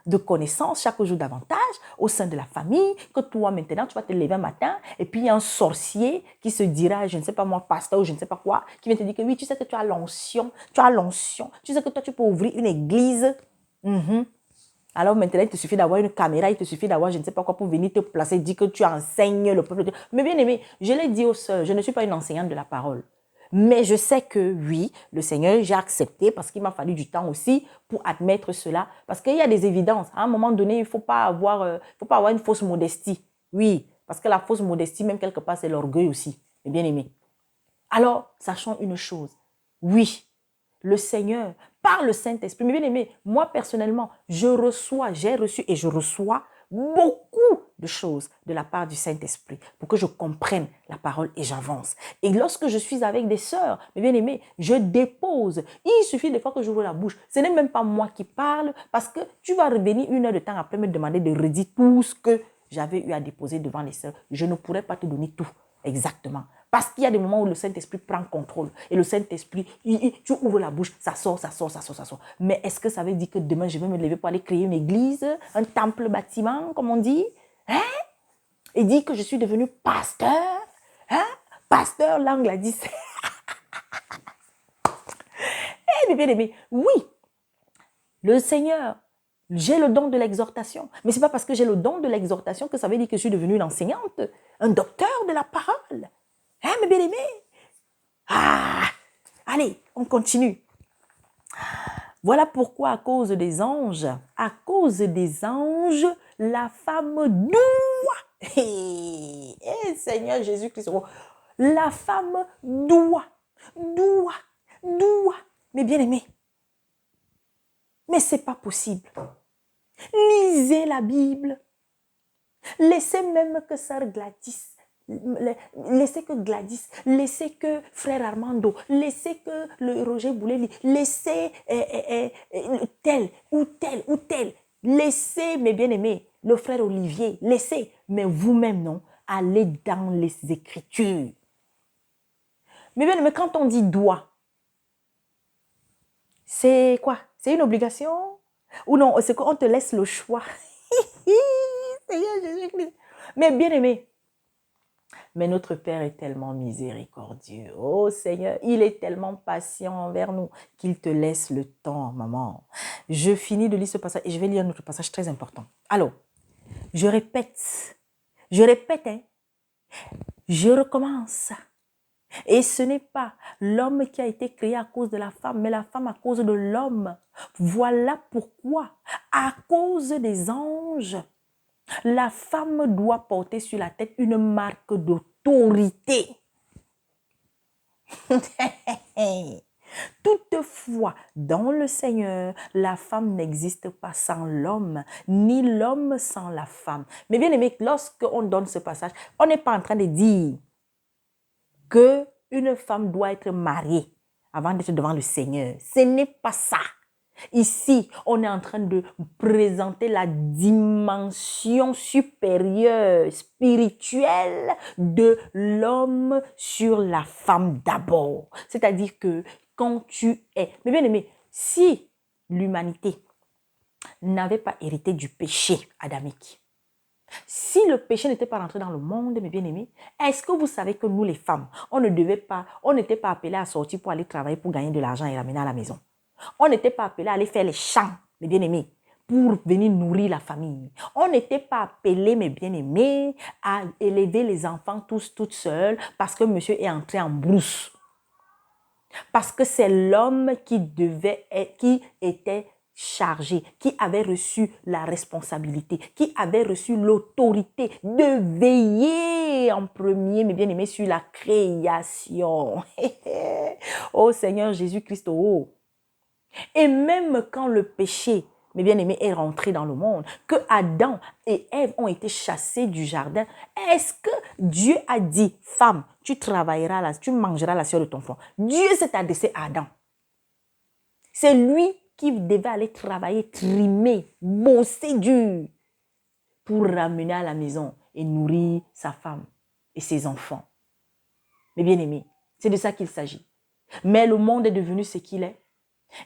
de connaissances chaque jour davantage au sein de la famille, que toi maintenant tu vas te lever un matin et puis il y a un sorcier qui se dira, je ne sais pas moi, pasteur ou je ne sais pas quoi, qui vient te dire que oui, tu sais que tu as l'onction, tu sais que toi tu peux ouvrir une église. Alors maintenant, il te suffit d'avoir une caméra, il te suffit d'avoir je ne sais pas quoi pour venir te placer, dire que tu enseignes le peuple. Mais bien aimé, je l'ai dit aux sœurs, je ne suis pas une enseignante de la parole. Mais je sais que oui, le Seigneur, j'ai accepté parce qu'il m'a fallu du temps aussi pour admettre cela. Parce qu'il y a des évidences. À un moment donné, il ne faut pas avoir une fausse modestie. Oui, parce que la fausse modestie, même quelque part, c'est l'orgueil aussi. Mais bien aimé. Alors, sachons une chose. Oui, le Seigneur, par le Saint-Esprit, mais bien aimé, moi personnellement, j'ai reçu et je reçois beaucoup de choses de la part du Saint-Esprit pour que je comprenne la parole et j'avance. Et lorsque je suis avec des sœurs, mais bien aimé, je dépose. Il suffit des fois que j'ouvre la bouche. Ce n'est même pas moi qui parle parce que tu vas revenir une heure de temps après me demander de redire tout ce que j'avais eu à déposer devant les sœurs. Je ne pourrais pas te donner tout exactement. Parce qu'il y a des moments où le Saint-Esprit prend contrôle. Et le Saint-Esprit, tu ouvres la bouche, ça sort, ça sort, ça sort, ça sort. Mais est-ce que ça veut dire que demain, je vais me lever pour aller créer une église, un temple bâtiment, comme on dit, hein? Et dire que je suis devenu pasteur, hein? Pasteur, l'angle a dit. Eh bien aimé, oui, le Seigneur, j'ai le don de l'exhortation. Mais ce n'est pas parce que j'ai le don de l'exhortation que ça veut dire que je suis devenue une enseignante, un docteur de la parole. Hein, mes bien-aimés? Ah, allez, on continue. Voilà pourquoi à cause des anges, la femme doit, Seigneur Jésus-Christ, la femme doit, mes bien-aimés. Mais ce n'est pas possible. Lisez la Bible. Laissez même que sœur Gladys, laissez que Gladys, laissez que frère Armando, laissez que le Roger Bouleli, laissez tel ou tel ou tel. Laissez, mes bien-aimés, le frère Olivier, laissez. Mais vous-même, non, allez dans les Écritures. Mais bien-aimés, quand on dit doit, c'est quoi? C'est une obligation? Ou non, c'est qu'on te laisse le choix. Mais bien-aimé, mais notre Père est tellement miséricordieux. Oh Seigneur, il est tellement patient envers nous qu'il te laisse le temps, maman. Je finis de lire ce passage et je vais lire un autre passage très important. Alors, je répète, hein, je recommence. Et ce n'est pas l'homme qui a été créé à cause de la femme, mais la femme à cause de l'homme. Voilà pourquoi, à cause des anges, la femme doit porter sur la tête une marque d'autorité. Toutefois, dans le Seigneur, la femme n'existe pas sans l'homme, ni l'homme sans la femme. Mais bien aimé, lorsqu'on donne ce passage, on n'est pas en train de dire qu'une femme doit être mariée avant d'être devant le Seigneur. Ce n'est pas ça. Ici, on est en train de présenter la dimension supérieure, spirituelle de l'homme sur la femme d'abord. C'est-à-dire que quand tu es... Mais bien aimé, si l'humanité n'avait pas hérité du péché adamique, si le péché n'était pas rentré dans le monde, mes bien-aimés, est-ce que vous savez que nous les femmes, on n'était pas appelés à sortir pour aller travailler, pour gagner de l'argent et ramener à la maison? On n'était pas appelé à aller faire les champs, mes bien-aimés, pour venir nourrir la famille. On n'était pas appelé, mes bien-aimés, à élever les enfants toutes seules parce que monsieur est entré en brousse. Parce que c'est l'homme qui était chargé, qui avait reçu la responsabilité, qui avait reçu l'autorité de veiller en premier, mes bien-aimés, sur la création. Oh Seigneur Jésus-Christ, oh! Et même quand le péché, mes bien-aimés, est rentré dans le monde, que Adam et Ève ont été chassés du jardin, est-ce que Dieu a dit, femme, tu travailleras là, tu mangeras la sueur de ton front? Dieu s'est adressé à Adam. C'est lui qui devait aller travailler, trimer, bosser dur pour ramener à la maison et nourrir sa femme et ses enfants. Mes bien-aimés, c'est de ça qu'il s'agit. Mais le monde est devenu ce qu'il est.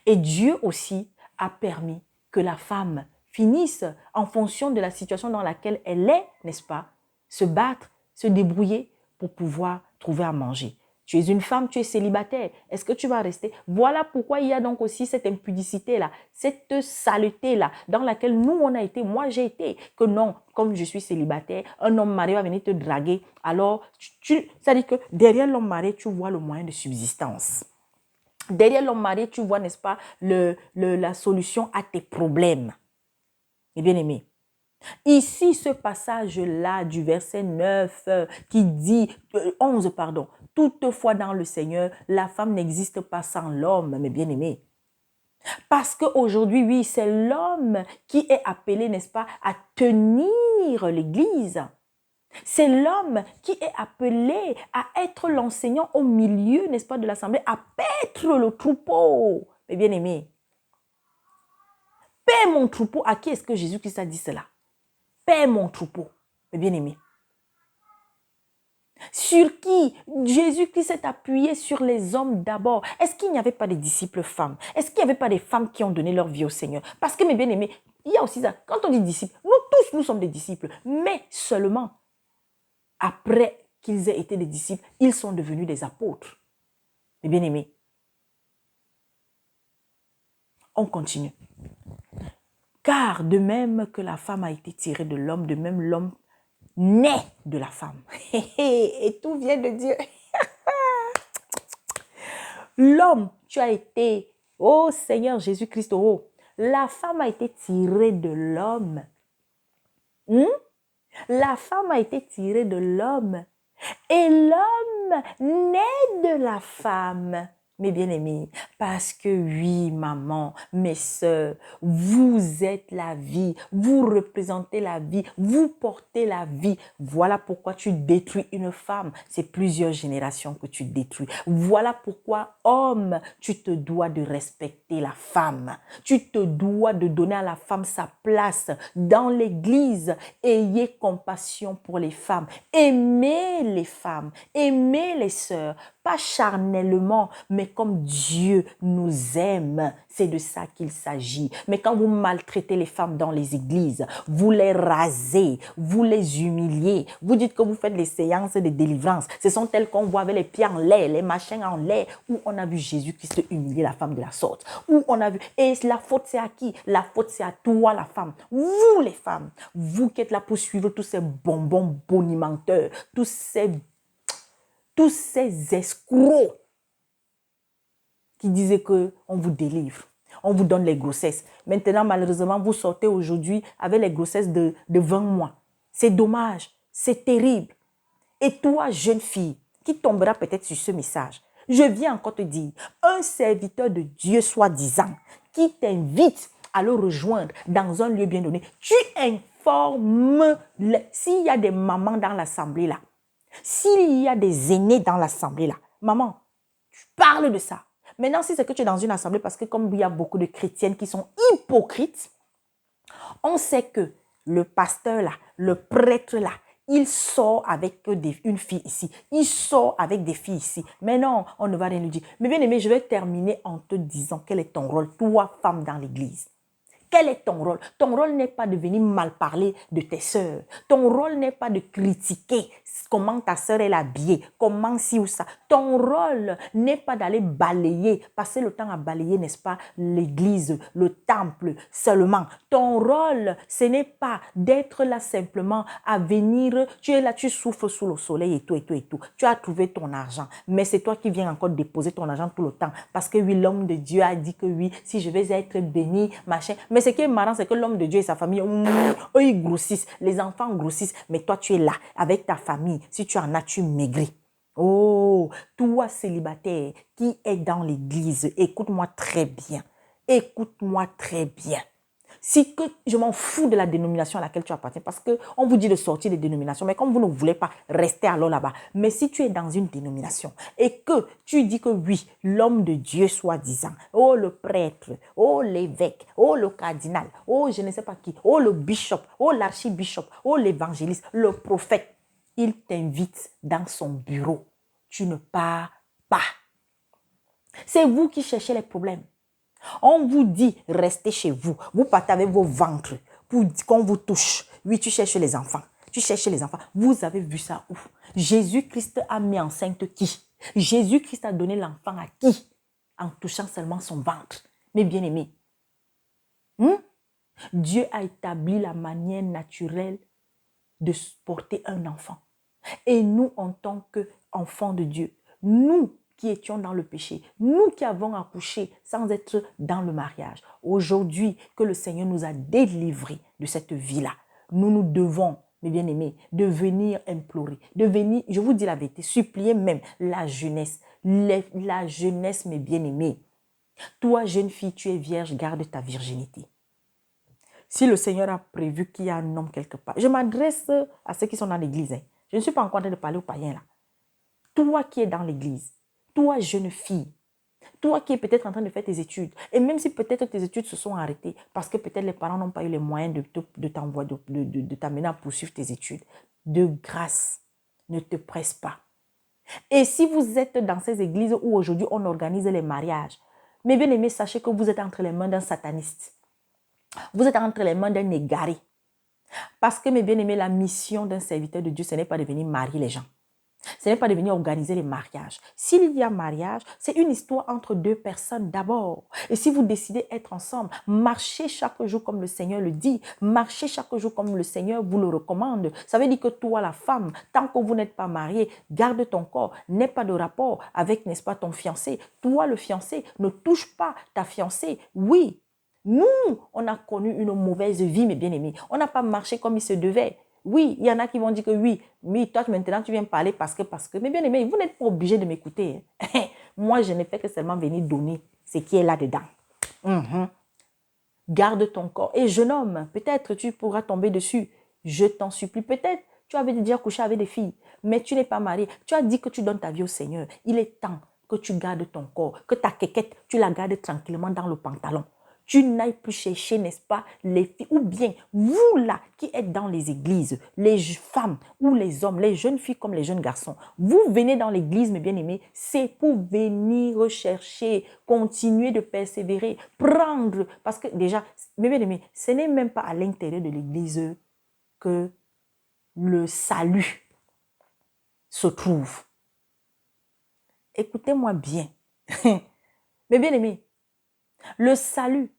Et Dieu aussi a permis que la femme finisse en fonction de la situation dans laquelle elle est, n'est-ce pas, se battre, se débrouiller pour pouvoir trouver à manger. Tu es une femme, tu es célibataire. Est-ce que tu vas rester? Voilà pourquoi il y a donc aussi cette impudicité-là, cette saleté-là, dans laquelle nous, on a été, moi j'ai été, que non, comme je suis célibataire, un homme marié va venir te draguer. Alors, ça dit que derrière l'homme marié, tu vois le moyen de subsistance. Derrière l'homme marié, tu vois, n'est-ce pas, la solution à tes problèmes. Et bien aimé. Ici, ce passage-là du verset 9 qui dit, 11, pardon, toutefois dans le Seigneur, la femme n'existe pas sans l'homme, mes bien-aimés. Parce qu'aujourd'hui, oui, c'est l'homme qui est appelé, n'est-ce pas, à tenir l'Église. C'est l'homme qui est appelé à être l'enseignant au milieu, n'est-ce pas, de l'assemblée, à paître le troupeau, mes bien-aimés. Paix mon troupeau, à qui est-ce que Jésus-Christ a dit cela? Paix mon troupeau, mes bien-aimés. Sur qui Jésus-Christ s'est appuyé sur les hommes d'abord. Est-ce qu'il n'y avait pas de disciples femmes? Est-ce qu'il n'y avait pas des femmes qui ont donné leur vie au Seigneur? Parce que mes bien-aimés, il y a aussi ça. Quand on dit disciples, nous tous, nous sommes des disciples. Mais seulement après qu'ils aient été des disciples, ils sont devenus des apôtres. Mes bien-aimés. On continue. Car de même que la femme a été tirée de l'homme, de même l'homme naît de la femme. Et tout vient de Dieu. L'homme, tu as été, oh Seigneur Jésus-Christ, oh, la femme a été tirée de l'homme. La femme a été tirée de l'homme. Et l'homme naît de la femme. Mes bien-aimés, parce que oui, maman, mes soeurs, vous êtes la vie, vous représentez la vie, vous portez la vie. Voilà pourquoi tu détruis une femme. C'est plusieurs générations que tu détruis. Voilà pourquoi, homme, tu te dois de respecter la femme. Tu te dois de donner à la femme sa place dans l'église. Ayez compassion pour les femmes. Aimez les femmes. Aimez les sœurs. Pas charnellement, mais comme Dieu nous aime. C'est de ça qu'il s'agit. Mais quand vous maltraitez les femmes dans les églises, vous les rasez, vous les humiliez, vous dites que vous faites les séances de délivrance. Ce sont elles qu'on voit avec les pieds en l'air, les machins en l'air, où on a vu Jésus-Christ humilier la femme de la sorte. Où on a vu, et la faute c'est à qui? La faute c'est à toi la femme. Vous les femmes, vous qui êtes là pour suivre tous ces bonbons bonimenteurs, tous ces escrocs qui disaient qu'on vous délivre, on vous donne les grossesses. Maintenant, malheureusement, vous sortez aujourd'hui avec les grossesses de 20 mois. C'est dommage, c'est terrible. Et toi, jeune fille, qui tombera peut-être sur ce message, je viens encore te dire, un serviteur de Dieu soi-disant, qui t'invite à le rejoindre dans un lieu bien donné, tu informes, s'il y a des mamans dans l'assemblée là, s'il y a des aînés dans l'assemblée là, maman, tu parles de ça. Maintenant, si c'est que tu es dans une assemblée, parce que comme il y a beaucoup de chrétiennes qui sont hypocrites, on sait que le pasteur là, le prêtre là, il sort avec une fille ici, il sort avec des filles ici. Mais non, on ne va rien lui dire. Mais bien aimé, je vais terminer en te disant quel est ton rôle, toi, femme dans l'église. Quel est ton rôle? Ton rôle n'est pas de venir mal parler de tes sœurs. Ton rôle n'est pas de critiquer comment ta sœur est habillée, comment ci ou ça. Ton rôle n'est pas d'aller balayer, passer le temps à balayer, n'est-ce pas, l'église, le temple seulement. Ton rôle, ce n'est pas d'être là simplement à venir, tu es là, tu souffres sous le soleil et tout, et tout, et tout. Tu as trouvé ton argent, mais c'est toi qui viens encore déposer ton argent tout le temps. Parce que oui, l'homme de Dieu a dit que oui, si je vais être béni, machin. Mais ce qui est marrant, c'est que l'homme de Dieu et sa famille, eux, ils grossissent, les enfants grossissent, mais toi, tu es là, avec ta famille. Si tu en as, tu maigris. Oh, toi, célibataire, qui est dans l'église, écoute-moi très bien. Écoute-moi très bien. Si que je m'en fous de la dénomination à laquelle tu appartiens, parce qu'on vous dit de sortir des dénominations, mais comme vous ne voulez pas rester alors là-bas. Mais si tu es dans une dénomination et que tu dis que oui, l'homme de Dieu soi-disant, oh le prêtre, oh l'évêque, oh le cardinal, oh je ne sais pas qui, oh le bishop, oh l'archibishop, oh l'évangéliste, le prophète, il t'invite dans son bureau. Tu ne pars pas. C'est vous qui cherchez les problèmes. On vous dit, restez chez vous. Vous partez avec vos ventres pour qu'on vous touche. Oui, tu cherches les enfants. Tu cherches les enfants. Vous avez vu ça où? Jésus-Christ a mis enceinte qui? Jésus-Christ a donné l'enfant à qui? En touchant seulement son ventre. Mes bien-aimés, Dieu a établi la manière naturelle de porter un enfant. Et nous, en tant qu'enfants de Dieu, nous qui étions dans le péché, nous qui avons accouché sans être dans le mariage, aujourd'hui que le Seigneur nous a délivrés de cette vie-là, nous devons, mes bien-aimés, de venir implorer, de venir, je vous dis la vérité, supplier même la jeunesse, la jeunesse, mes bien-aimés. Toi, jeune fille, tu es vierge, garde ta virginité. Si le Seigneur a prévu qu'il y a un homme quelque part, je m'adresse à ceux qui sont dans l'église. Je ne suis pas encore en train de parler aux païens là. Toi qui es dans l'église, toi jeune fille, toi qui es peut-être en train de faire tes études, et même si peut-être tes études se sont arrêtées, parce que peut-être les parents n'ont pas eu les moyens de t'amener à poursuivre tes études, de grâce, ne te presse pas. Et si vous êtes dans ces églises où aujourd'hui on organise les mariages, mes bien-aimés, sachez que vous êtes entre les mains d'un sataniste. Vous êtes entre les mains d'un égaré. Parce que, mes bien-aimés, la mission d'un serviteur de Dieu, ce n'est pas de venir marier les gens. Ce n'est pas de venir organiser les mariages. S'il y a mariage, c'est une histoire entre deux personnes d'abord. Et si vous décidez d'être ensemble, marchez chaque jour comme le Seigneur le dit. Marchez chaque jour comme le Seigneur vous le recommande. Ça veut dire que toi, la femme, tant que vous n'êtes pas marié, garde ton corps. N'aie pas de rapport avec, n'est-ce pas, ton fiancé. Toi, le fiancé, ne touche pas ta fiancée. Oui, nous, on a connu une mauvaise vie, mes bien-aimés. On n'a pas marché comme il se devait. Oui, il y en a qui vont dire que oui, mais toi maintenant tu viens parler parce que. Mais bien aimé, vous n'êtes pas obligé de m'écouter. Moi, je ne fais que seulement venir donner ce qui est là-dedans. Garde ton corps. Et jeune homme, peut-être tu pourras tomber dessus. Je t'en supplie. Peut-être tu avais déjà couché avec des filles, mais tu n'es pas marié. Tu as dit que tu donnes ta vie au Seigneur. Il est temps que tu gardes ton corps, que ta quéquette, tu la gardes tranquillement dans le pantalon. Tu n'ailles plus chercher, n'est-ce pas, les filles, ou bien vous là qui êtes dans les églises, les femmes ou les hommes, les jeunes filles comme les jeunes garçons, vous venez dans l'église, mes bien-aimés, c'est pour venir rechercher, continuer de persévérer, prendre, parce que déjà, mes bien-aimés, ce n'est même pas à l'intérieur de l'église que le salut se trouve. Écoutez-moi bien, mes bien-aimés, le salut,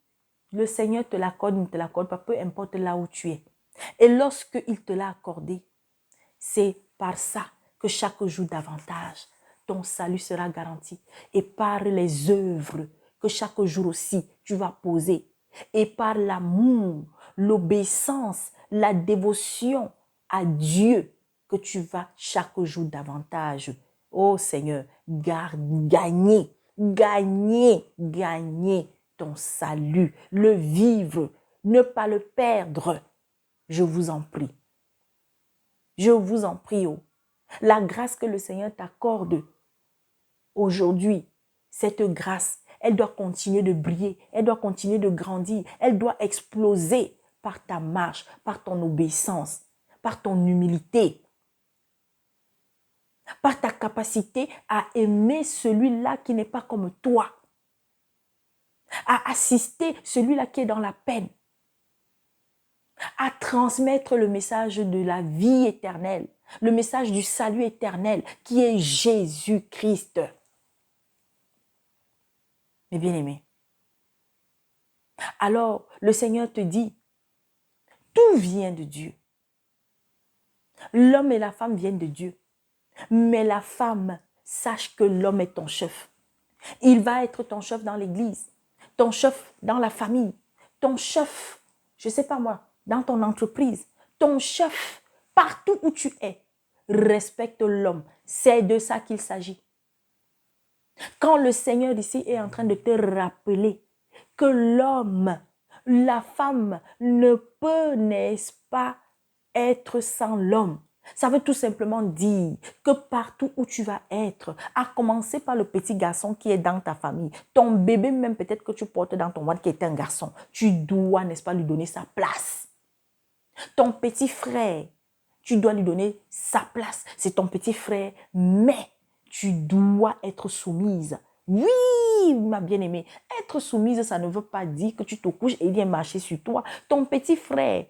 le Seigneur te l'accorde ou ne te l'accorde pas, peu importe là où tu es. Et lorsqu'il te l'a accordé, c'est par ça que chaque jour davantage, ton salut sera garanti. Et par les œuvres que chaque jour aussi tu vas poser. Et par l'amour, l'obéissance, la dévotion à Dieu que tu vas chaque jour davantage. Oh Seigneur, gagner ton salut, le vivre, ne pas le perdre. Je vous en prie. Je vous en prie. Oh. La grâce que le Seigneur t'accorde aujourd'hui, cette grâce, elle doit continuer de briller, elle doit continuer de grandir, elle doit exploser par ta marche, par ton obéissance, par ton humilité, par ta capacité à aimer celui-là qui n'est pas comme toi, à assister celui-là qui est dans la peine, à transmettre le message de la vie éternelle, le message du salut éternel qui est Jésus-Christ. Mes bien-aimés, alors le Seigneur te dit, tout vient de Dieu. L'homme et la femme viennent de Dieu. Mais la femme, sache que l'homme est ton chef. Il va être ton chef dans l'église, ton chef dans la famille, ton chef, je ne sais pas moi, dans ton entreprise, ton chef, partout où tu es. Respecte l'homme. C'est de ça qu'il s'agit. Quand le Seigneur ici est en train de te rappeler que l'homme, la femme ne peut, n'est-ce pas, être sans l'homme. Ça veut tout simplement dire que partout où tu vas être, à commencer par le petit garçon qui est dans ta famille, ton bébé même peut-être que tu portes dans ton ventre qui est un garçon, tu dois, n'est-ce pas, lui donner sa place. Ton petit frère, tu dois lui donner sa place. C'est ton petit frère, mais tu dois être soumise. Oui, ma bien-aimée, être soumise, ça ne veut pas dire que tu te couches et il vient marcher sur toi. Ton petit frère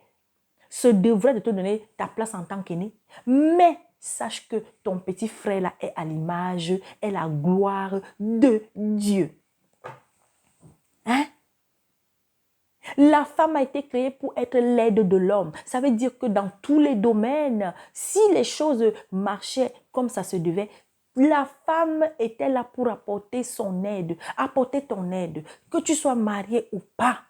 se devrait de te donner ta place en tant qu'aîné, mais sache que ton petit frère là est à l'image, est la gloire de Dieu. Hein? La femme a été créée pour être l'aide de l'homme. Ça veut dire que dans tous les domaines, si les choses marchaient comme ça se devait, la femme était là pour apporter son aide, apporter ton aide. Que tu sois marié ou pas,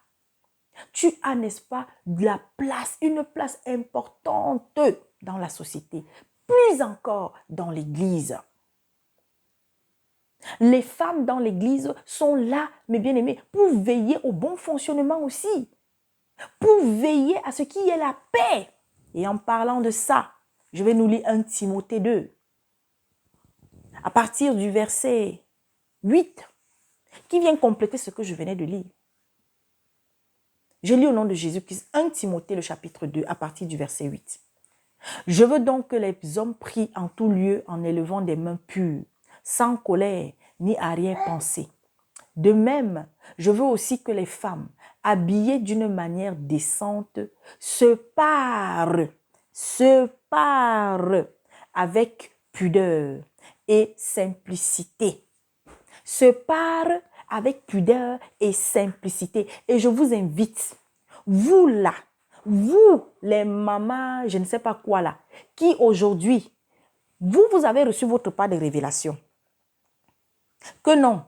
tu as, n'est-ce pas, de la place, une place importante dans la société, plus encore dans l'église. Les femmes dans l'église sont là, mes bien-aimés, pour veiller au bon fonctionnement aussi, pour veiller à ce qu'il y ait la paix. Et en parlant de ça, je vais nous lire 1 Timothée 2, à partir du verset 8, qui vient compléter ce que je venais de lire. Je lis au nom de Jésus-Christ 1 Timothée, le chapitre 2, à partir du verset 8. Je veux donc que les hommes prient en tout lieu en élevant des mains pures, sans colère ni arrière-pensée. De même, je veux aussi que les femmes, habillées d'une manière décente, se parent avec pudeur et simplicité. Se parent avec pudeur et simplicité. Et je vous invite, vous là, vous les mamans, je ne sais pas quoi là, qui aujourd'hui, vous avez reçu votre part de révélation. Que non,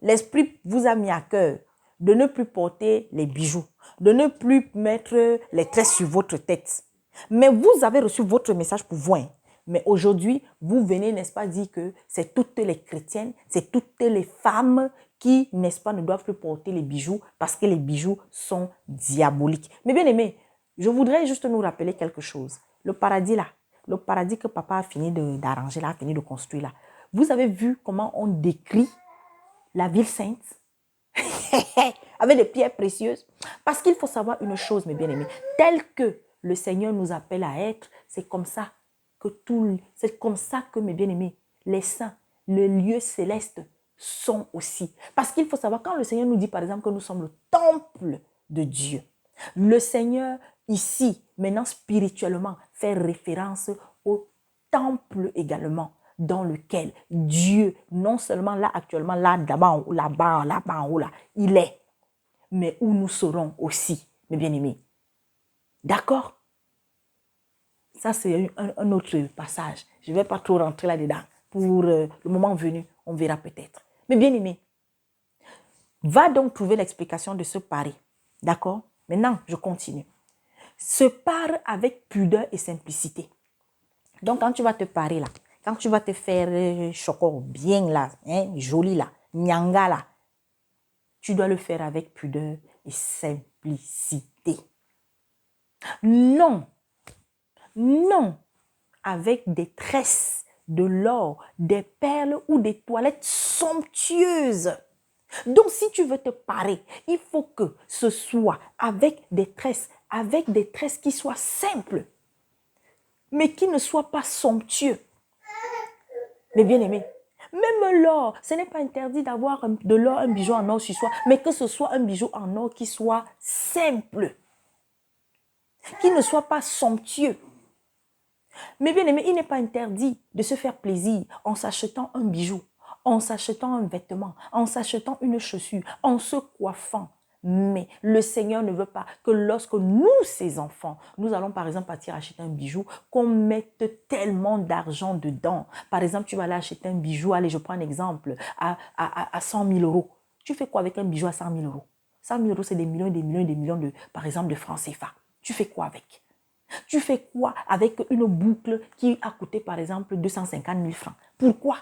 l'Esprit vous a mis à cœur de ne plus porter les bijoux, de ne plus mettre les tresses sur votre tête. Mais vous avez reçu votre message pour vous. Mais aujourd'hui, vous venez, n'est-ce pas, dire que c'est toutes les chrétiennes, c'est toutes les femmes qui, n'est-ce pas, ne doivent plus porter les bijoux parce que les bijoux sont diaboliques. Mais bien aimé, je voudrais juste nous rappeler quelque chose. Le paradis là, le paradis que papa a fini d'arranger là, a fini de construire là. Vous avez vu comment on décrit la ville sainte avec des pierres précieuses? Parce qu'il faut savoir une chose, mes bien-aimés, tel que le Seigneur nous appelle à être, c'est comme ça que mes bien-aimés, les saints, le lieu céleste sont aussi. Parce qu'il faut savoir, quand le Seigneur nous dit par exemple que nous sommes le temple de Dieu, le Seigneur ici, maintenant spirituellement, fait référence au temple également, dans lequel Dieu, non seulement là actuellement, là-bas en haut, là, il est, mais où nous serons aussi, mes bien-aimés. D'accord? Ça, c'est un autre passage. Je ne vais pas trop rentrer là-dedans. Pour le moment venu, on verra peut-être. Mais bien-aimés, va donc trouver l'explication de ce pari. D'accord? Maintenant, je continue. Se pare avec pudeur et simplicité. Donc, quand tu vas te parer là, quand tu vas te faire choco bien là, hein, joli là, nyanga là, tu dois le faire avec pudeur et simplicité. Non, non, avec des tresses, de l'or, des perles ou des toilettes somptueuses. Donc, si tu veux te parer, il faut que ce soit avec des tresses qui soient simples, mais qui ne soient pas somptueux. Mais bien aimé, même l'or, ce n'est pas interdit d'avoir de l'or, un bijou en or sur soi, mais que ce soit un bijou en or qui soit simple, qui ne soit pas somptueux. Mais bien aimé, il n'est pas interdit de se faire plaisir en s'achetant un bijou, en s'achetant un vêtement, en s'achetant une chaussure, en se coiffant. Mais le Seigneur ne veut pas que lorsque nous, ses enfants, nous allons par exemple partir acheter un bijou, qu'on mette tellement d'argent dedans. Par exemple, tu vas aller acheter un bijou, allez, je prends un exemple, à 100 000 euros. Tu fais quoi avec un bijou à 100 000 euros? 100 000 euros, c'est des millions et des millions et des millions de, par exemple, de francs CFA. Tu fais quoi avec? Tu fais quoi avec une boucle qui a coûté, par exemple, 250 000 francs? Pourquoi?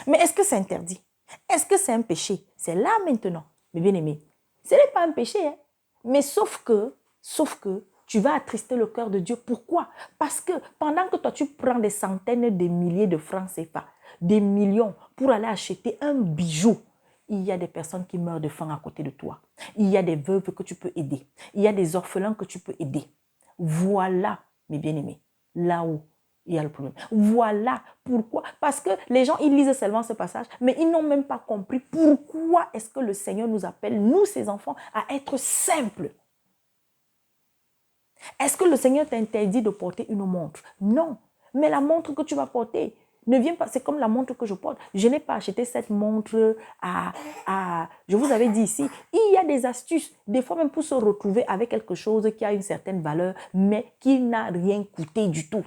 Mais est-ce que c'est interdit? Est-ce que c'est un péché? C'est là maintenant, mes bien-aimés. Ce n'est pas un péché, hein? Mais sauf que, tu vas attrister le cœur de Dieu. Pourquoi? Parce que pendant que toi, tu prends des centaines de milliers de francs CFA, des millions, pour aller acheter un bijou, il y a des personnes qui meurent de faim à côté de toi. Il y a des veuves que tu peux aider. Il y a des orphelins que tu peux aider. Voilà, mes bien-aimés, là où il y a le problème. Voilà pourquoi. Parce que les gens, ils lisent seulement ce passage, mais ils n'ont même pas compris pourquoi est-ce que le Seigneur nous appelle, nous, ses enfants, à être simples. Est-ce que le Seigneur t'interdit de porter une montre? Non. Mais la montre que tu vas porter ne vient pas. C'est comme la montre que je porte. Je n'ai pas acheté cette montre je vous avais dit ici, il y a des astuces. Des fois même pour se retrouver avec quelque chose qui a une certaine valeur, mais qui n'a rien coûté du tout.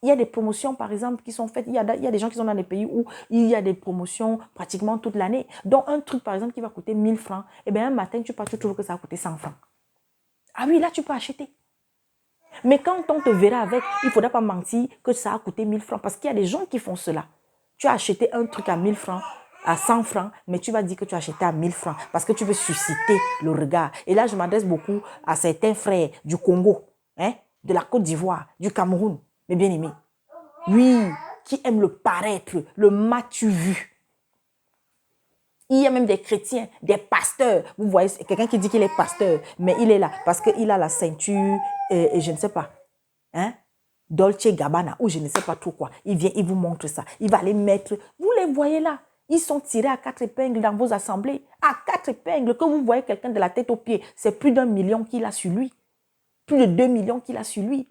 Il y a des promotions, par exemple, qui sont faites. Il y a des gens qui sont dans des pays où il y a des promotions pratiquement toute l'année. Donc, un truc, par exemple, qui va coûter 1000 francs, eh bien, un matin, tu trouves que ça va coûter 100 francs. Ah oui, là, tu peux acheter. Mais quand on te verra avec, il ne faudra pas mentir que ça a coûté 1000 francs. Parce qu'il y a des gens qui font cela. Tu as acheté un truc à 1000 francs, à 100 francs, mais tu vas dire que tu as acheté à 1000 francs parce que tu veux susciter le regard. Et là, je m'adresse beaucoup à certains frères du Congo, de la Côte d'Ivoire, du Cameroun, mes bien-aimés. Oui, qui aiment le paraître, le m'as-tu vu. Il y a même des chrétiens, des pasteurs. Vous voyez, quelqu'un qui dit qu'il est pasteur, mais il est là parce qu'il a la ceinture et je ne sais pas. Dolce Gabbana ou je ne sais pas trop quoi. Il vient, il vous montre ça. Il va les mettre. Vous les voyez là. Ils sont tirés à 4 épingles dans vos assemblées. À 4 épingles, que vous voyez quelqu'un de la tête aux pieds. C'est plus d'1 million qu'il a sur lui. Plus de 2 millions qu'il a sur lui.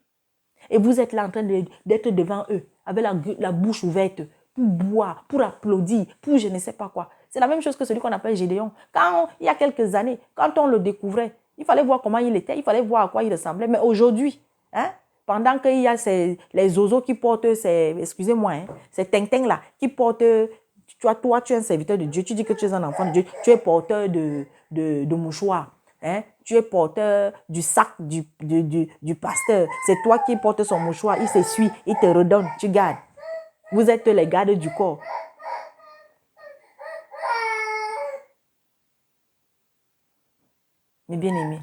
Et vous êtes là en train d'être devant eux, avec la bouche ouverte, pour boire, pour applaudir, pour je ne sais pas quoi. C'est la même chose que celui qu'on appelle Gédéon. Il y a quelques années, quand on le découvrait, il fallait voir comment il était, il fallait voir à quoi il ressemblait. Mais aujourd'hui, pendant qu'il y a les oiseaux qui portent excusez-moi, ces tintins-là, qui portent, toi, tu es un serviteur de Dieu, tu dis que tu es un enfant de Dieu, tu es porteur de mouchoirs. Tu es porteur du sac du pasteur. C'est toi qui portes son mouchoir. Il s'essuie, il te redonne, tu gardes. Vous êtes les gardes du corps. Mes bien-aimés,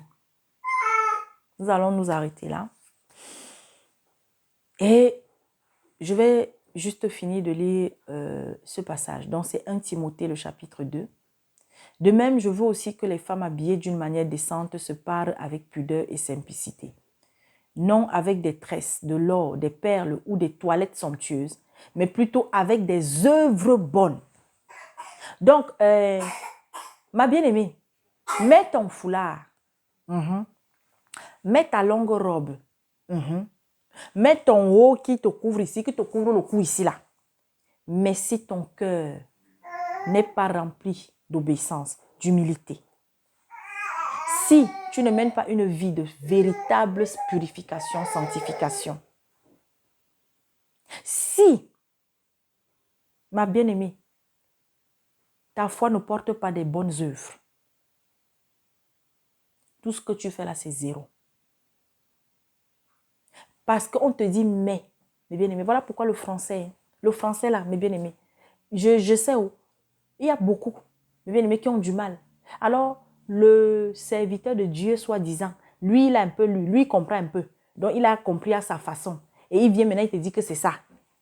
nous allons nous arrêter là. Et je vais juste finir de lire ce passage. Donc, c'est 1 Timothée, le chapitre 2. De même, je veux aussi que les femmes habillées d'une manière décente se parlent avec pudeur et simplicité. Non avec des tresses, de l'or, des perles ou des toilettes somptueuses, mais plutôt avec des œuvres bonnes. Donc, ma bien-aimée, mets ton foulard, mets ta longue robe, mets ton haut qui te couvre ici, qui te couvre le cou ici, là. Mais si ton cœur n'est pas rempli d'obéissance, d'humilité, si tu ne mènes pas une vie de véritable purification, sanctification, si, ma bien-aimée, ta foi ne porte pas des bonnes œuvres, tout ce que tu fais là, c'est zéro. Parce qu'on te dit mais, mes bien-aimés, voilà pourquoi le français là, mes bien-aimés, je sais où, il y a beaucoup, mes bien-aimés, qui ont du mal. Alors, le serviteur de Dieu, soi-disant, lui, il a un peu lu, lui, il comprend un peu. Donc, il a compris à sa façon. Et il vient maintenant, il te dit que c'est ça.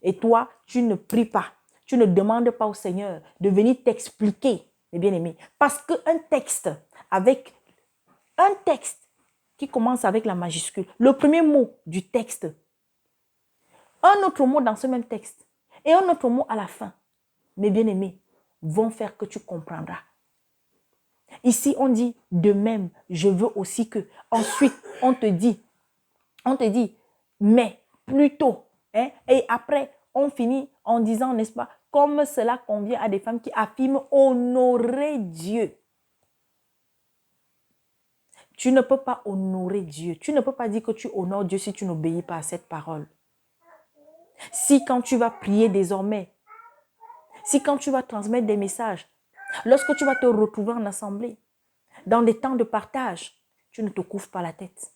Et toi, tu ne pries pas. Tu ne demandes pas au Seigneur de venir t'expliquer, mes bien-aimés. Parce qu'un texte qui commence avec la majuscule, le premier mot du texte, un autre mot dans ce même texte et un autre mot à la fin, mes bien-aimés, vont faire que tu comprendras. Ici, on dit de même, je veux aussi que. Ensuite, on te dit, mais plutôt. Et après, on finit en disant, n'est-ce pas, comme cela convient à des femmes qui affirment honorer Dieu. Tu ne peux pas honorer Dieu. Tu ne peux pas dire que tu honores Dieu si tu n'obéis pas à cette parole. Si quand tu vas prier désormais, si quand tu vas transmettre des messages, lorsque tu vas te retrouver en assemblée, dans des temps de partage, tu ne te couvres pas la tête.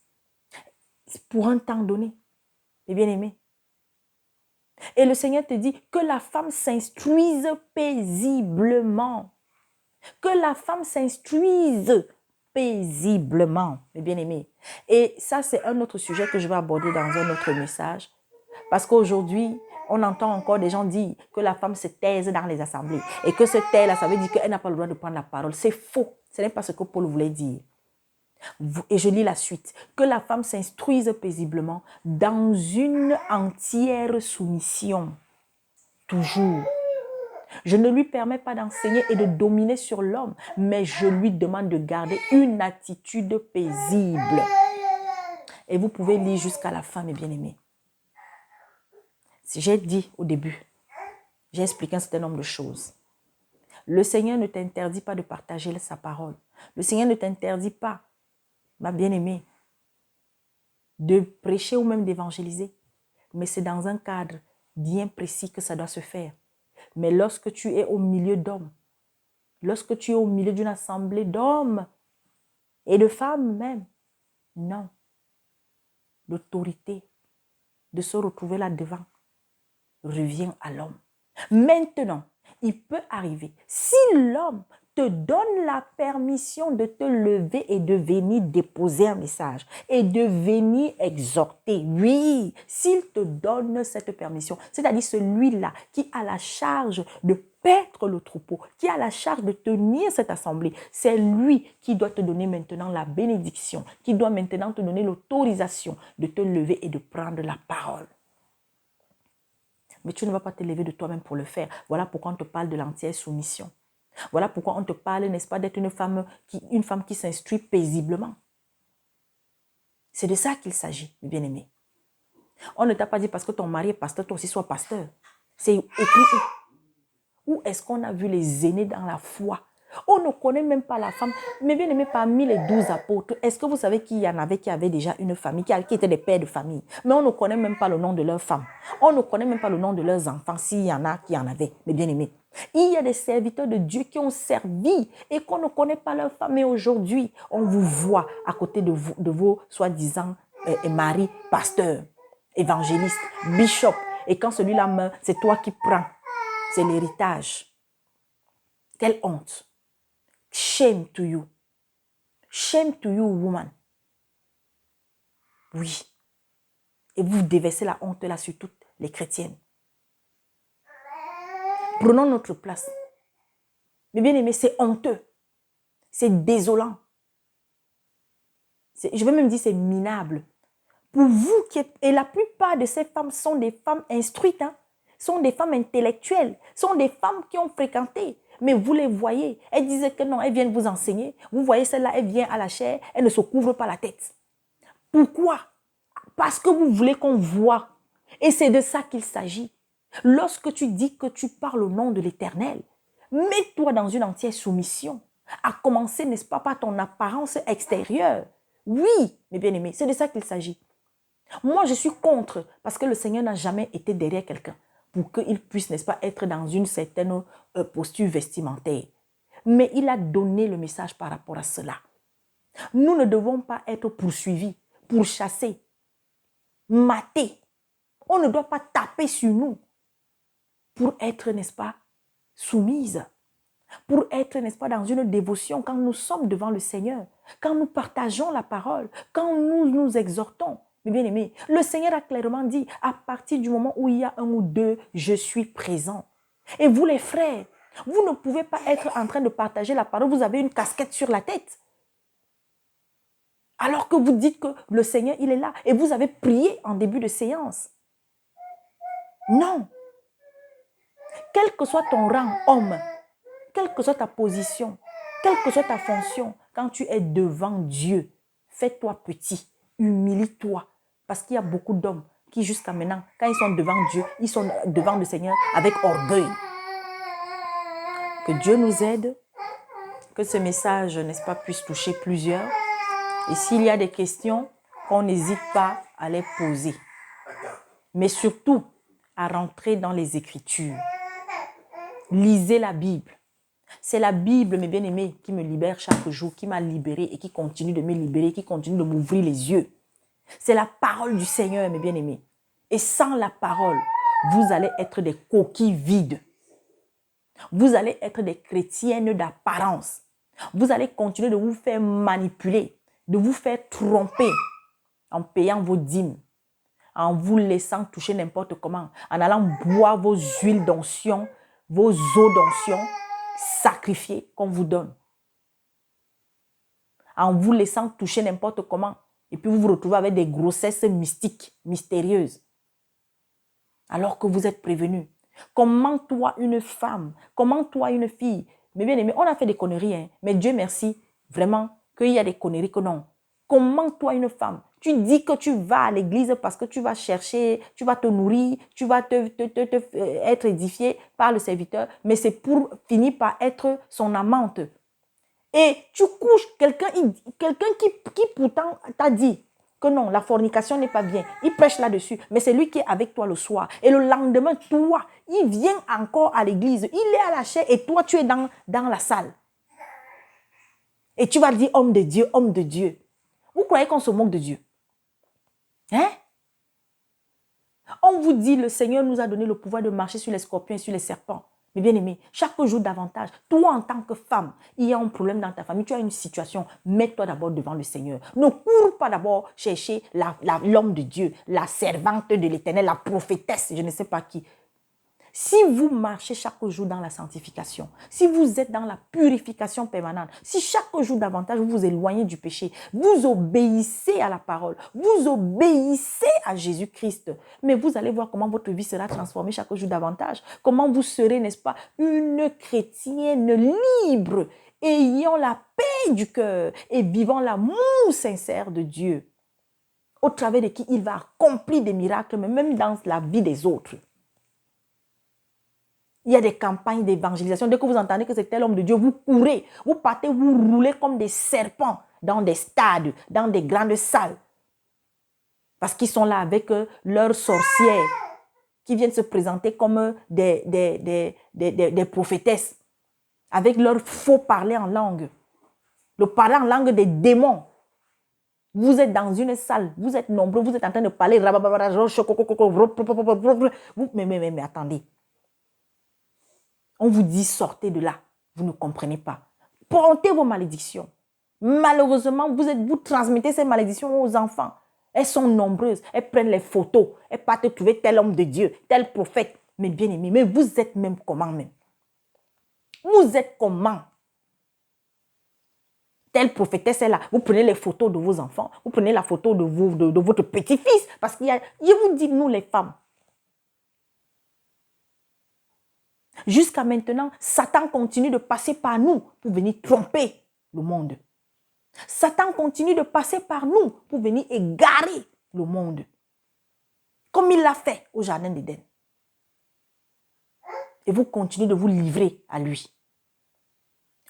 Pour un temps donné, mes bien-aimés. Et le Seigneur te dit que la femme s'instruise paisiblement. Que la femme s'instruise paisiblement, mes bien-aimés. Et ça, c'est un autre sujet que je vais aborder dans un autre message. Parce qu'aujourd'hui, on entend encore des gens dire que la femme se taise dans les assemblées. Et que se taire là, ça veut dire qu'elle n'a pas le droit de prendre la parole. C'est faux. Ce n'est pas ce que Paul voulait dire. Et je lis la suite. Que la femme s'instruise paisiblement dans une entière soumission. Toujours. Je ne lui permets pas d'enseigner et de dominer sur l'homme, mais je lui demande de garder une attitude paisible. Et vous pouvez lire jusqu'à la fin, mes bien-aimés. J'ai dit au début, j'ai expliqué un certain nombre de choses. Le Seigneur ne t'interdit pas de partager sa parole. Le Seigneur ne t'interdit pas, ma bien-aimée, de prêcher ou même d'évangéliser. Mais c'est dans un cadre bien précis que ça doit se faire. Mais lorsque tu es au milieu d'hommes, lorsque tu es au milieu d'une assemblée d'hommes et de femmes même, non. L'autorité de se retrouver là devant revient à l'homme. Maintenant, il peut arriver, si l'homme te donne la permission de te lever et de venir déposer un message et de venir exhorter, oui, s'il te donne cette permission, c'est-à-dire celui-là qui a la charge de paître le troupeau, qui a la charge de tenir cette assemblée, c'est lui qui doit te donner maintenant la bénédiction, qui doit maintenant te donner l'autorisation de te lever et de prendre la parole. Mais tu ne vas pas te lever de toi-même pour le faire. Voilà pourquoi on te parle de l'entière soumission. Voilà pourquoi on te parle, n'est-ce pas, d'être une femme qui s'instruit paisiblement. C'est de ça qu'il s'agit, mes bien-aimés. On ne t'a pas dit parce que ton mari est pasteur, toi aussi sois pasteur. C'est écrit où? Où est-ce qu'on a vu les aînés dans la foi? On ne connaît même pas la femme. Mais bien aimé, parmi les 12 apôtres, est-ce que vous savez qu'il y en avait qui avaient déjà une famille, qui étaient des pères de famille? Mais on ne connaît même pas le nom de leurs femmes. On ne connaît même pas le nom de leurs enfants, s'il y en a qui en avaient, mes bien-aimés. Il y a des serviteurs de Dieu qui ont servi et qu'on ne connaît pas leur femme. Mais aujourd'hui, on vous voit à côté de vos soi-disant maris, pasteurs, évangélistes, bishops. Et quand celui-là meurt, c'est toi qui prends. C'est l'héritage. Quelle honte. Shame to you. Shame to you, woman. Oui. Et vous déversez la honte là sur toutes les chrétiennes. Prenons notre place. Mais bien aimé, c'est honteux. C'est désolant. Je veux même dire c'est minable. Pour vous, et la plupart de ces femmes sont des femmes instruites, hein, sont des femmes intellectuelles, sont des femmes qui ont fréquenté. Mais vous les voyez, elles disaient que non, elles viennent vous enseigner. Vous voyez celle-là, elle vient à la chair, elle ne se couvre pas la tête. Pourquoi? Parce que vous voulez qu'on voit. Et c'est de ça qu'il s'agit. Lorsque tu dis que tu parles au nom de l'Éternel, mets-toi dans une entière soumission. À commencer, n'est-ce pas, par ton apparence extérieure. Oui, mes bien-aimés, c'est de ça qu'il s'agit. Moi, je suis contre, parce que le Seigneur n'a jamais été derrière quelqu'un pour qu'il puisse, n'est-ce pas, être dans une certaine posture vestimentaire. Mais il a donné le message par rapport à cela. Nous ne devons pas être poursuivis, pourchassés, matés. On ne doit pas taper sur nous pour être, n'est-ce pas, soumise. Pour être, n'est-ce pas, dans une dévotion quand nous sommes devant le Seigneur, quand nous partageons la parole, quand nous nous exhortons. Mais bien aimé, le Seigneur a clairement dit, à partir du moment où il y a un ou deux, je suis présent. Et vous les frères, vous ne pouvez pas être en train de partager la parole, vous avez une casquette sur la tête. Alors que vous dites que le Seigneur, il est là et vous avez prié en début de séance. Non. Quel que soit ton rang, homme, quelle que soit ta position, quelle que soit ta fonction, quand tu es devant Dieu, fais-toi petit, humilie-toi. Parce qu'il y a beaucoup d'hommes qui jusqu'à maintenant, quand ils sont devant Dieu, ils sont devant le Seigneur avec orgueil. Que Dieu nous aide, que ce message, n'est-ce pas, puisse toucher plusieurs. Et s'il y a des questions, qu'on n'hésite pas à les poser. Mais surtout, à rentrer dans les Écritures. Lisez la Bible. C'est la Bible, mes bien-aimés, qui me libère chaque jour, qui m'a libéré et qui continue de me libérer, qui continue de m'ouvrir les yeux. C'est la parole du Seigneur, mes bien-aimés. Et sans la parole, vous allez être des coquilles vides. Vous allez être des chrétiennes d'apparence. Vous allez continuer de vous faire manipuler, de vous faire tromper en payant vos dîmes, en vous laissant toucher n'importe comment, en allant boire vos huiles d'onction, vos eaux d'onction sacrifiées qu'on vous donne. En vous laissant toucher n'importe comment. Et puis vous vous retrouvez avec des grossesses mystiques, mystérieuses. Alors que vous êtes prévenus. Comment toi, une femme, comment toi, une fille, mais bien aimé, on a fait des conneries, hein, mais Dieu merci, vraiment, qu'il y a des conneries que non. Comment toi, une femme, tu dis que tu vas à l'église parce que tu vas chercher, tu vas te nourrir, tu vas être édifié par le serviteur, mais c'est pour finir par être son amante. Et tu couches quelqu'un qui pourtant t'a dit que non, la fornication n'est pas bien. Il prêche là-dessus, mais c'est lui qui est avec toi le soir. Et le lendemain, toi, il vient encore à l'église, il est à la chair et toi, tu es dans la salle. Et tu vas dire homme de Dieu, homme de Dieu. Vous croyez qu'on se moque de Dieu? Hein? On vous dit, le Seigneur nous a donné le pouvoir de marcher sur les scorpions et sur les serpents. Mais bien aimé, chaque jour davantage, toi en tant que femme, il y a un problème dans ta famille, tu as une situation, mets-toi d'abord devant le Seigneur. Ne cours pas d'abord chercher l'homme de Dieu, la servante de l'Éternel, la prophétesse, je ne sais pas qui. Si vous marchez chaque jour dans la sanctification, si vous êtes dans la purification permanente, si chaque jour davantage vous vous éloignez du péché, vous obéissez à la parole, vous obéissez à Jésus-Christ, mais vous allez voir comment votre vie sera transformée chaque jour davantage, comment vous serez, n'est-ce pas, une chrétienne libre, ayant la paix du cœur et vivant l'amour sincère de Dieu, au travers de qui il va accomplir des miracles, mais même dans la vie des autres. Il y a des campagnes d'évangélisation. Dès que vous entendez que c'est tel homme de Dieu, vous courez, vous partez, vous roulez comme des serpents dans des stades, dans des grandes salles. Parce qu'ils sont là avec leurs sorcières qui viennent se présenter comme des prophétesses, avec leur faux parler en langue. Le parler en langue des démons. Vous êtes dans une salle, vous êtes nombreux, vous êtes en train de parler. Mais attendez. On vous dit sortez de là. Vous ne comprenez pas. Portez vos malédictions. Malheureusement, vous transmettez ces malédictions aux enfants. Elles sont nombreuses. Elles prennent les photos. Elles partent trouver tel homme de Dieu, tel prophète. Mais bien aimé, mais vous êtes même comment même? Vous êtes comment? Telle prophétesse est là. Vous prenez les photos de vos enfants. Vous prenez la photo de votre petit-fils. Parce qu'il y a, je vous dis, nous les femmes, jusqu'à maintenant, Satan continue de passer par nous pour venir tromper le monde. Satan continue de passer par nous pour venir égarer le monde. Comme il l'a fait au jardin d'Éden. Et vous continuez de vous livrer à lui.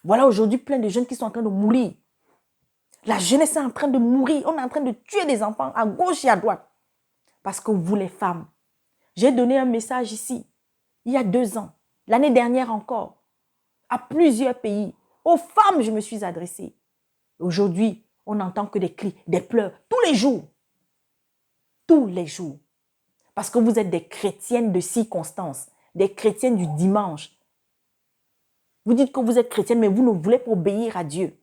Voilà aujourd'hui plein de jeunes qui sont en train de mourir. La jeunesse est en train de mourir. On est en train de tuer des enfants à gauche et à droite. Parce que vous les femmes, j'ai donné un message ici, il y a 2 ans. L'année dernière encore, à plusieurs pays, aux femmes, je me suis adressée. Aujourd'hui, on n'entend que des cris, des pleurs, tous les jours. Tous les jours. Parce que vous êtes des chrétiennes de circonstance, des chrétiennes du dimanche. Vous dites que vous êtes chrétienne, mais vous ne voulez pas obéir à Dieu.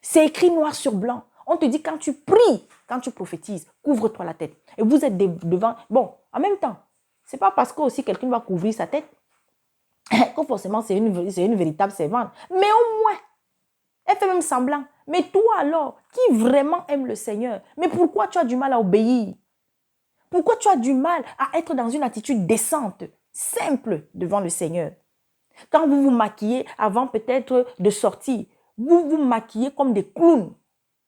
C'est écrit noir sur blanc. On te dit quand tu pries, quand tu prophétises, couvre-toi la tête. Et vous êtes devant... Bon, en même temps, ce n'est pas parce que aussi quelqu'un va couvrir sa tête que forcément c'est une véritable servante. Mais au moins, elle fait même semblant. Mais toi alors, qui vraiment aime le Seigneur, mais pourquoi tu as du mal à obéir? Pourquoi tu as du mal à être dans une attitude décente, simple devant le Seigneur? Quand vous vous maquillez avant peut-être de sortir, vous vous maquillez comme des clowns.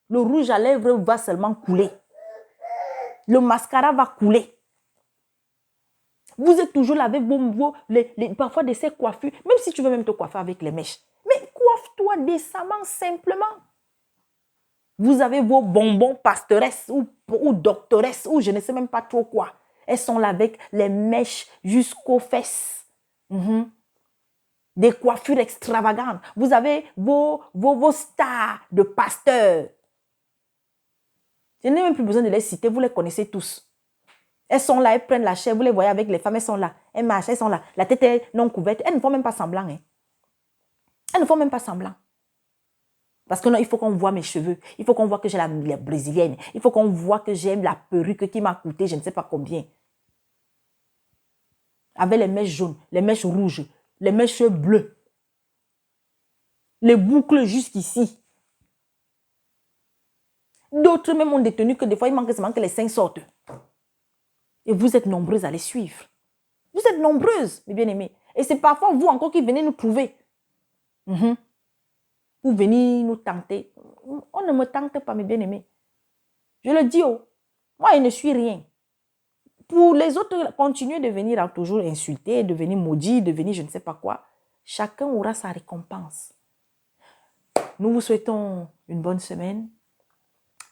Le rouge à lèvres va seulement couler. Le mascara va couler. Vous êtes toujours là avec parfois de ces coiffures, même si tu veux même te coiffer avec les mèches. Mais coiffe-toi décemment, simplement. Vous avez vos bonbons pasteresses ou doctoresses ou je ne sais même pas trop quoi. Elles sont là avec les mèches jusqu'aux fesses. Des coiffures extravagantes. Vous avez vos stars de pasteurs. Je n'ai même plus besoin de les citer, vous les connaissez tous. Elles sont là, elles prennent la chair, vous les voyez avec les femmes, elles sont là. Elles marchent, elles sont là. La tête est non couverte. Elles ne font même pas semblant. Hein. Elles ne font même pas semblant. Parce que non, il faut qu'on voit mes cheveux. Il faut qu'on voit que j'ai la brésilienne. Il faut qu'on voit que j'ai la perruque qui m'a coûté je ne sais pas combien. Avec les mèches jaunes, les mèches rouges, les mèches bleues. Les boucles jusqu'ici. D'autres même ont détenu que des fois, il manque seulement que les seins sortent. Et vous êtes nombreuses à les suivre. Vous êtes nombreuses, mes bien-aimés. Et c'est parfois vous encore qui venez nous trouver. Vous pour venir nous tenter. On ne me tente pas, mes bien-aimés. Je le dis, oh, moi, je ne suis rien. Pour les autres, continuer de venir toujours insulter, de venir maudire, de venir je ne sais pas quoi. Chacun aura sa récompense. Nous vous souhaitons une bonne semaine.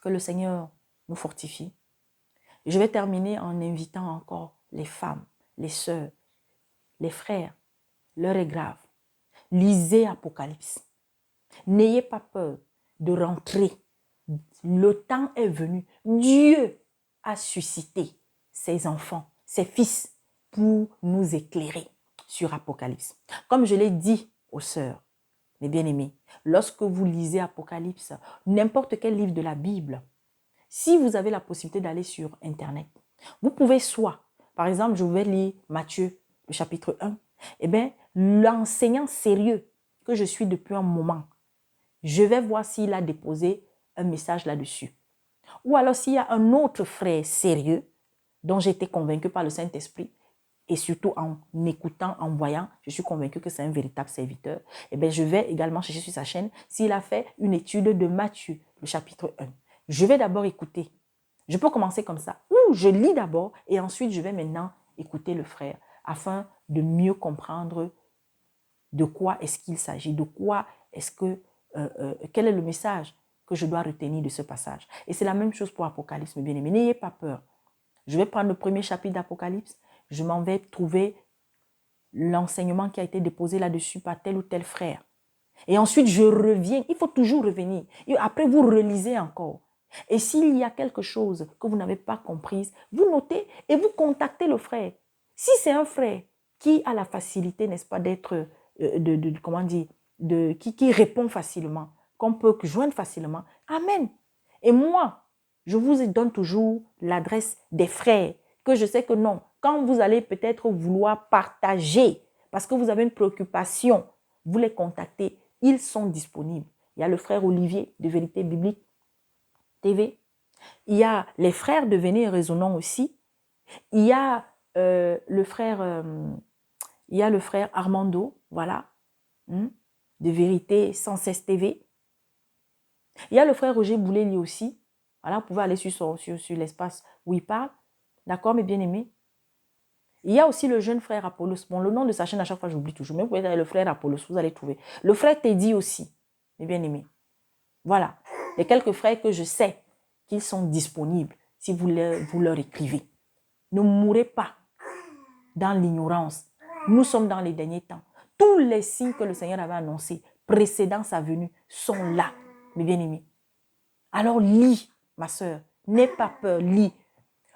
Que le Seigneur nous fortifie. Je vais terminer en invitant encore les femmes, les sœurs, les frères. L'heure est grave. Lisez Apocalypse. N'ayez pas peur de rentrer. Le temps est venu. Dieu a suscité ses enfants, ses fils, pour nous éclairer sur Apocalypse. Comme je l'ai dit aux sœurs, mes bien-aimés, lorsque vous lisez Apocalypse, n'importe quel livre de la Bible, si vous avez la possibilité d'aller sur Internet, vous pouvez soit, par exemple, je vais lire Matthieu, le chapitre 1, eh bien, l'enseignant sérieux que je suis depuis un moment, je vais voir s'il a déposé un message là-dessus. Ou alors s'il y a un autre frère sérieux dont j'ai été convaincu par le Saint-Esprit, et surtout en écoutant, en voyant, je suis convaincu que c'est un véritable serviteur, eh bien, je vais également chercher sur sa chaîne s'il a fait une étude de Matthieu, le chapitre 1. Je vais d'abord écouter. Je peux commencer comme ça, ou je lis d'abord et ensuite je vais maintenant écouter le frère afin de mieux comprendre de quoi est-ce qu'il s'agit, de quoi est-ce que, quel est le message que je dois retenir de ce passage. Et c'est la même chose pour Apocalypse, mes bien-aimés. N'ayez pas peur. Je vais prendre le premier chapitre d'Apocalypse, je m'en vais trouver l'enseignement qui a été déposé là-dessus par tel ou tel frère. Et ensuite, je reviens. Il faut toujours revenir. Et après, vous relisez encore. Et s'il y a quelque chose que vous n'avez pas compris, vous notez et vous contactez le frère. Si c'est un frère qui a la facilité, n'est-ce pas, d'être, comment dire, qui répond facilement, qu'on peut joindre facilement, amen. Et moi, je vous donne toujours l'adresse des frères, que je sais que non, quand vous allez peut-être vouloir partager, parce que vous avez une préoccupation, vous les contactez, ils sont disponibles. Il y a le frère Olivier de Vérité Biblique TV. Il y a les frères de Venez et Raisonnons aussi. Il y a le frère Armando, voilà, de Vérité sans cesse TV. Il y a le frère Roger Bouleli aussi. Voilà, vous pouvez aller sur l'espace où il parle. D'accord, mes bien-aimés? Il y a aussi le jeune frère Apollos. Bon, le nom de sa chaîne, à chaque fois, j'oublie toujours. Mais vous pouvez aller le frère Apollos, vous allez trouver. Le frère Teddy aussi, mes bien-aimés. Voilà. Les quelques frères que je sais qu'ils sont disponibles si vous leur écrivez. Ne mourrez pas dans l'ignorance. Nous sommes dans les derniers temps. Tous les signes que le Seigneur avait annoncés précédant sa venue sont là, mes bien-aimés. Alors lis, ma soeur. N'aie pas peur, lis.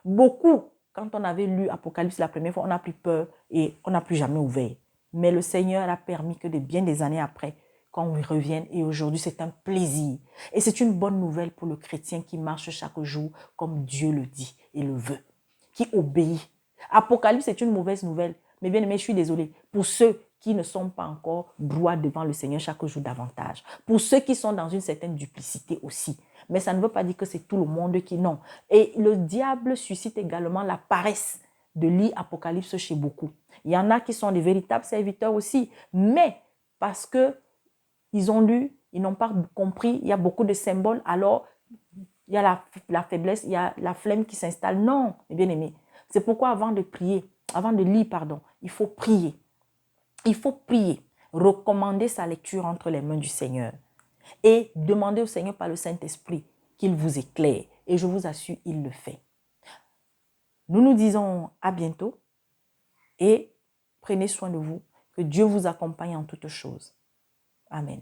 Beaucoup, quand on avait lu Apocalypse la première fois, on n'a plus peur et on n'a plus jamais ouvert. Mais le Seigneur a permis que bien des années après, qu'on revienne et aujourd'hui, c'est un plaisir. Et c'est une bonne nouvelle pour le chrétien qui marche chaque jour comme Dieu le dit et le veut, qui obéit. Apocalypse, c'est une mauvaise nouvelle. Mais bien aimé, je suis désolée. Pour ceux qui ne sont pas encore droits devant le Seigneur chaque jour davantage. Pour ceux qui sont dans une certaine duplicité aussi. Mais ça ne veut pas dire que c'est tout le monde qui non. Et le diable suscite également la paresse de lire Apocalypse chez beaucoup. Il y en a qui sont des véritables serviteurs aussi. Mais parce que ils ont lu, ils n'ont pas compris, il y a beaucoup de symboles, alors il y a la faiblesse, il y a la flemme qui s'installe. Non, mes bien-aimés. C'est pourquoi avant de lire, il faut prier. Il faut prier, recommander sa lecture entre les mains du Seigneur et demander au Seigneur par le Saint-Esprit qu'il vous éclaire. Et je vous assure, il le fait. Nous nous disons à bientôt et prenez soin de vous. Que Dieu vous accompagne en toutes choses. Amen.